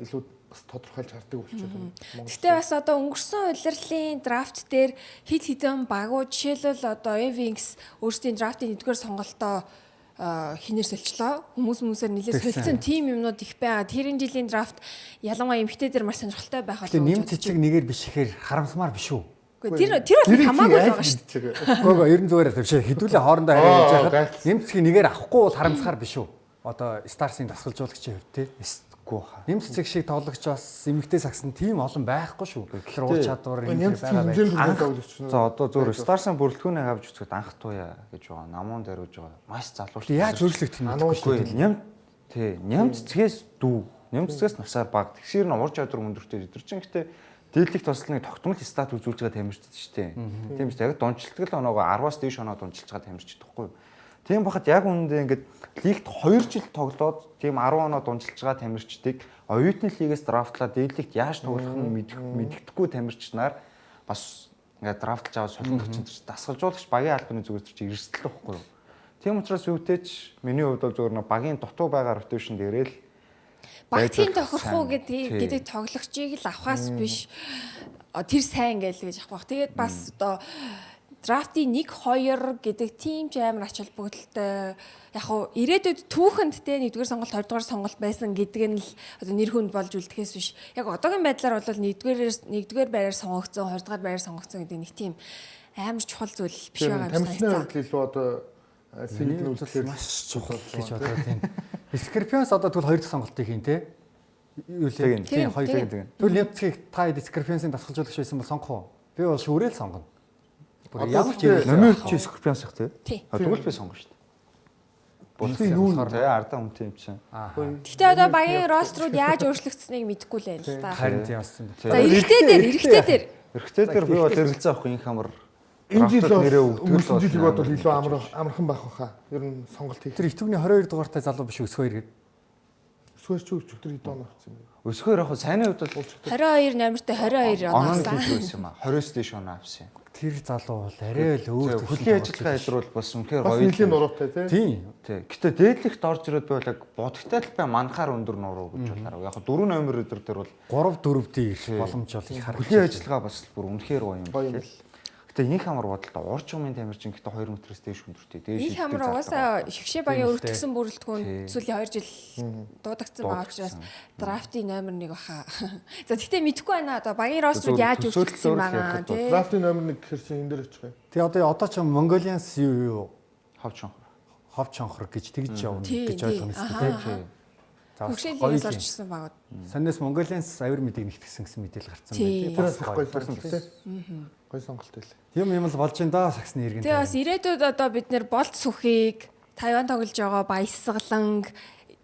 илүү бас тодорхойлж хардаг болчиход байна. Гэхдээ бас одоо өнгөрсөн удирлын драфт дээр хид хідэн багууд жишээлбэл одоо Wings өөрсдийн драфтын нэгдүгээр сонголтоо хинээр солилцлоо. Хүмүүсээр нэлээд солилцсон тим юмнууд их байгаа. Тэрийн жилийн драфт ялангуяа эмэгтэй дээр маш сонирхолтой байх болов. Тэгээ нэм цэцэг нэгээр биш ихээр харамсмаар биш үү? Тэр бол хамаагүй байгаа шүү дээ. Гоо ер нь зүгээр тавьшаа хэдүүлээ хоорондоо хариулж яхад нэм цэцгийг нэгээр авахгүй бол харамсахаар биш үү? Одоо Старсын дасгалжуулагчийн хувьд те. Эсгүй хаа. Нэм цэцэг шиг тоглогч бас эмэгтэй сагсан тийм олон байхгүй шүү. Тэр ур чадвар энэ байгаа. За одоо зөвөр Stars-ын бүрэлдэхүүнийг авч үзэхэд анх туяа гэж байгаа. Намуун дээр үж байгаа. Маш залуучтай. Яаж өөрчлөгдөх юм бэ? Ням цэцгээс дүү. Ням цэцгээс насаар баг. Тэгшэр нь ур чадвар өндөртэй өдр чинь гэхдээ дийлэх тослоныг тогтмол стат үзүүлж байгаа тамирчид шүү дээ. Тийм шүү дээ. Яг дунчилдаг л оноогоо 10-аас дээш оноо дунчилж байгаа тамирчид гэхгүй юу? Тийм бахад яг үүндээ ингээд лигт 2 жил тоглоод тийм 10 оноо дунчилж байгаа тамирчдыг оюутны лигээс драфтлаад дийлэгт яаж тоглох нь мэддэхгүй тамирчнаар бас ингээд драфтлж аваад солонгоч чинь дасгалжуулагч багийн албаны зүгээс чинь эрсдэл байхгүй юу? Тийм учраас юутэйч миний хувьд бол зөвхөн багийн дутуу байгаа ротейшн дээрээ л багтын тохирох уу гэдэг тоглогчийг л авахаас биш тэр сайн гээл гэж авах. Тэгээд бас одоо драфтын 1-2 гэдэг тим ч амар ач холбогдолтой. Яг хуу ирээдүйд түүхэнд те нэгдүгээр сонголт, хоёрдугаар сонголт байсан гэдэг нь л одоо нэр хүнд болж үлдэхээс биш. Яг одоогийн байдлаар бол нэгдүгээр байраар сонгогдсон, хоёрдугаар байраар сонгогдсон гэдэг нэг тим амар чухал зүйл биш байгаа юм байна. Тамирчны илүү одоо сэгнэл үйлчлэл маш чухал гэж бодоод тийм. Scorpions одоо тэгвэл хоёр дахь сонголтыг хийн те. Юу л тийм хоёр дахь. Тэгвэл Лепцгийг та Scorpions-ын дасгалжуулагч байсан бол сонгох уу? Би бол шүүрэл сонгоно. Ямар ч юм номер чи Scorpions их те. Тэгвэл би сонгоно шүү дээ. Болтой юу те ардаа хүнтэй юм чинь. Гэхдээ одоо багийн рострууд яаж өөрчлөгдсөнийг мэдэхгүй л байна л да. Харин тийм болсон. За эрэгтэй дээр би бол эргэлзээ авах инх амар энэ жил нэрээ өгдөг жил бодвол илүү амархан байх баха. Ер нь сонголт хийх. Тэр итвгний 22 дугаартай залуу биш өсгөө иргэд. Өсгөөч өчигдөр хэд он авсан юм. Өсгөр яг сайн хувьд бол 22 номертой 22 оноо оноос. хэлсэн юм аа. 20-с дээш оноо авсан юм. Тэр залуу бол арай л өөр Хөлийн ажиллагаа илрүүл бас үнэхээр Бас гоё. нэлийн нуруутай тий. Тийм. Тий. Гэтэ дээдлэгт орж ирээд байвал яг бодогтой л бай манхаар өндөр нуруу гэж бодлоо. Яг 4 номер өдөр дээр бол 3-4 ирэх боломж бол их харагдаж хөлийн ажиллагаа бас бүр үнэхээр гоё юм. Гоё юм. Гэтэ инх амар бодолтой уурчмын тамирчин гэтэ 2 метрээс дээш өндөртэй. Дээш Их хамар угаасаа шгшээ багийн өртгсөн бүрэлдэхүүн сүүлийн 2 жил дуудагдсан байгаа учраас драфтын номер 1 баха. За тэгтээ мэдэхгүй байна одоо багийн рострыг яаж өөрчилсөн байгаа тий. Драфтын номер 1 гэхэр чинь энэ дээр очих юм. Тэгээ одоо ч Mongolians юу хавч шонхор. хов чонхор гэж тэгж явна Тий, гэж тий. ойлгоно Аха, шүү дээ. аха. За Хөгшөөлийнээс орчихсон байгаа. Санаас Mongolians авир мэдийг нэгтгэсэн гэсэн мэдээлэл гарсан Тий. байна. Тэрээс гоё сонголт тий. Гоё сонголт байлаа. Юм л болж ин да саксны иргэн. Тэгээ бас ирээдүйд одоо бид нэр болт сүхийг Тайван тоглож байгаа баясгаланг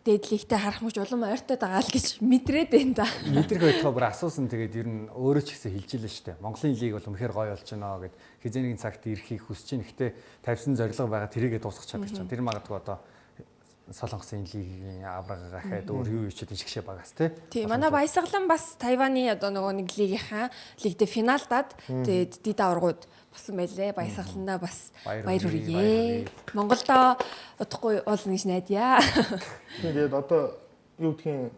дээдлэгтэй харах мөч улам ойртоод байгаа л гэж мэдрээд байна да. Мэдрэг байтугай бүр асуусан тэгээд ер нь өөрөө ч гэсэн хэлж илээ шүү дээ. Монголын лиг бол үнэхээр гоё болж байна гэд хизээний цагт ирэхийг хүсэж байна. Гэхдээ тавьсан зорилго байгаа тэрийгэ дуусгах чадчих. Тэр магадгүй одоо Солонгосын лигийн аврага гахаад өөр юу ичээд шгшээ багаас Тий, манай баясгалан бас Тайваны одоо нөгөө нэг лигийнхаа лигдээ финалдаад тэгээд дид аваргууд болсон байлээ. Баясгаландаа бас баяр хүргэе. Монголдо удахгүй уулна гэж найдаа. Тэгээд одоо юу гэдгийг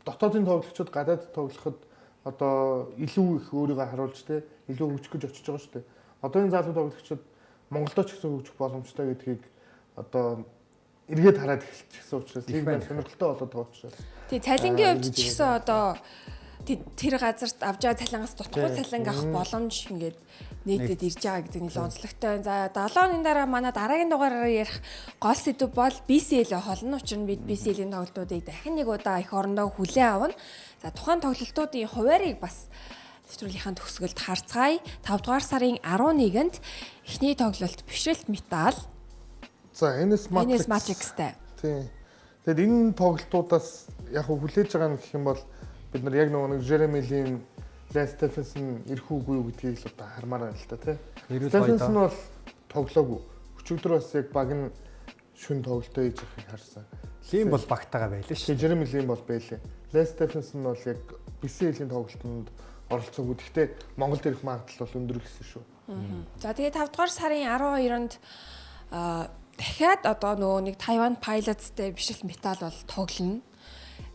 дотоодын тоглогчид гадаад тоглоход одоо илүү их өөрийгөө харуулж те илүү хөгжих гэж очиж байгаа шүү дээ. Одоо энэ залуу тоглогчид Монголдо ч гэсэн хөгжих боломжтой гэдгийг одоо эргээд хараад эхэлчихсэн учраас лиг маань сонирхолтой болоод байгаа учраас. Тий, цалингийн хувьд ч гэсэн одоо тэр газарт авч байгаа цалингаас дутхгүй цалинг авах боломж ингээд нийтэд ирж байгаа гэдэг нь илүү онцлогтой. За 7 хоногийн дараа манай дараагийн дугаараар ярих гол сэдв бол BCL холно. Учир нь бид BCL-ийн тоглолтуудыг дахин нэг удаа их орондоо хүлээн авна. За тухайн тоглолтуудын хуваарийг бас нэвтрүүлгийнхаа төгсгөлд харцгаая. 5 дугаар сарын 11-нд эхний тоглолт Бишрэлт Металл. За NS Matrix-тай. Тийм. Тэгээд энэ тоглолтуудаас яг хүлээж байгаа нь гэх юм бол бид нар яг нөгөө нэг Jeremy Lin, Lance Stephenson ирэх үгүй юу гэдгийг л одоо хармаар байна л та тий. Stephenson бол тоглоогүй. Өчигдөр бас яг баг нь шүн тоглолтоо хийж байгааг харсан. Лим бол багтаага байлаа шүү. Тэгээд Jeremy Lin бол байлээ. Lance Stephenson бол яг BCL-ийн тоглолтод оролцоогүй. Гэхдээ Монголд ирэх магадлал бол өндөр гэсэн шүү. За тэгээд 5 дугаар сарын 12-нд дахиад одоо нөгөө нэг Taiwan Pilots-тэй Бишрэлт Металл бол тоглоно.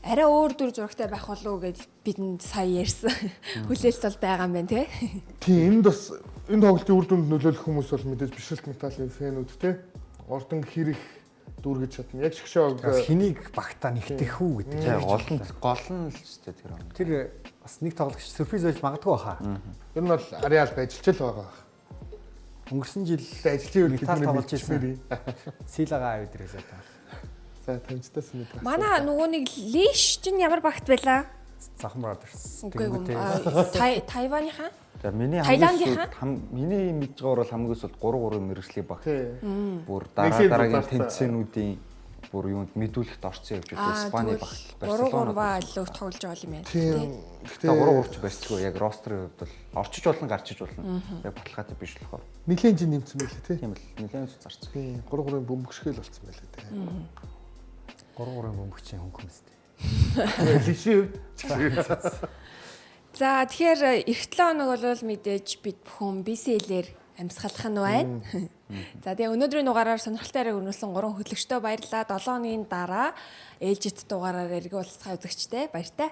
Арай өөр дүр зурагтай байх болов уу гэж бидэнд сая ярьсан. Хүлээлт бол байгаа юм байна тий. Тийм энд бас энэ тоглолтын үр дүнд нөлөөлөх хүмүүс бол мэдээж Бишрэлт Металлын фэнүүд те. Ордон хэрэг дүүргэж чадна. Яг шгшөөг хэнийг багтаа нэгтгэх үү гэдэг. Тэгээ гол нь л ч тэр юм. Тэр бас нэг тоглогч сюрприз байж магадгүй баха. ер нь бол ареал ажиллаж л байгаа. Өнгөрсөн жил ажлын үйл Металл тоглож ирсэн. Силагаа авид ирээс одоо. За тамжтаас нэг. Манай нөгөө нэг Лиш чинь ямар багт байлаа? Захам Brothers. Үгүй Тайваныхаа? За миний миний мэдж байгаа бол хамгийн сүүлд 3 мэрэгжлийн баг. Бүр дараагийн тэмцээнүүдийн бүр юунд мэдүүлэхт орсон явж байгаа Испани баг. Барселона илүү тоглож байгаа юм байна. Тийм. Гэхдээ 3 ч барьцгүй яг рострын хувьд бол орчиж болно гарчиж болно. Яг баталгаатай биш болохоор. Нилийн жин нэмсэн байлээ тий. Тийм л нэлээд зарцсан. Тийм 3-3 бөмбөгшгөл болсон байлээ тий. 3 бөмбөгчийн хүн хүмүүстэй. Лишив. За тэгэхээр эх 7 хоног бол мэдээж бид бүхэн BCL-ээр амьсгалах нь байна. За тэгээ өнөөдрийн дугаараар сонирхолтой яриаг өрнүүлсэн 3 хөтлөгчдөө баярлалаа. 7 хоногийн дараа ээлжит дугаараар эргүүлцгээ үзэгчтэй баяртай.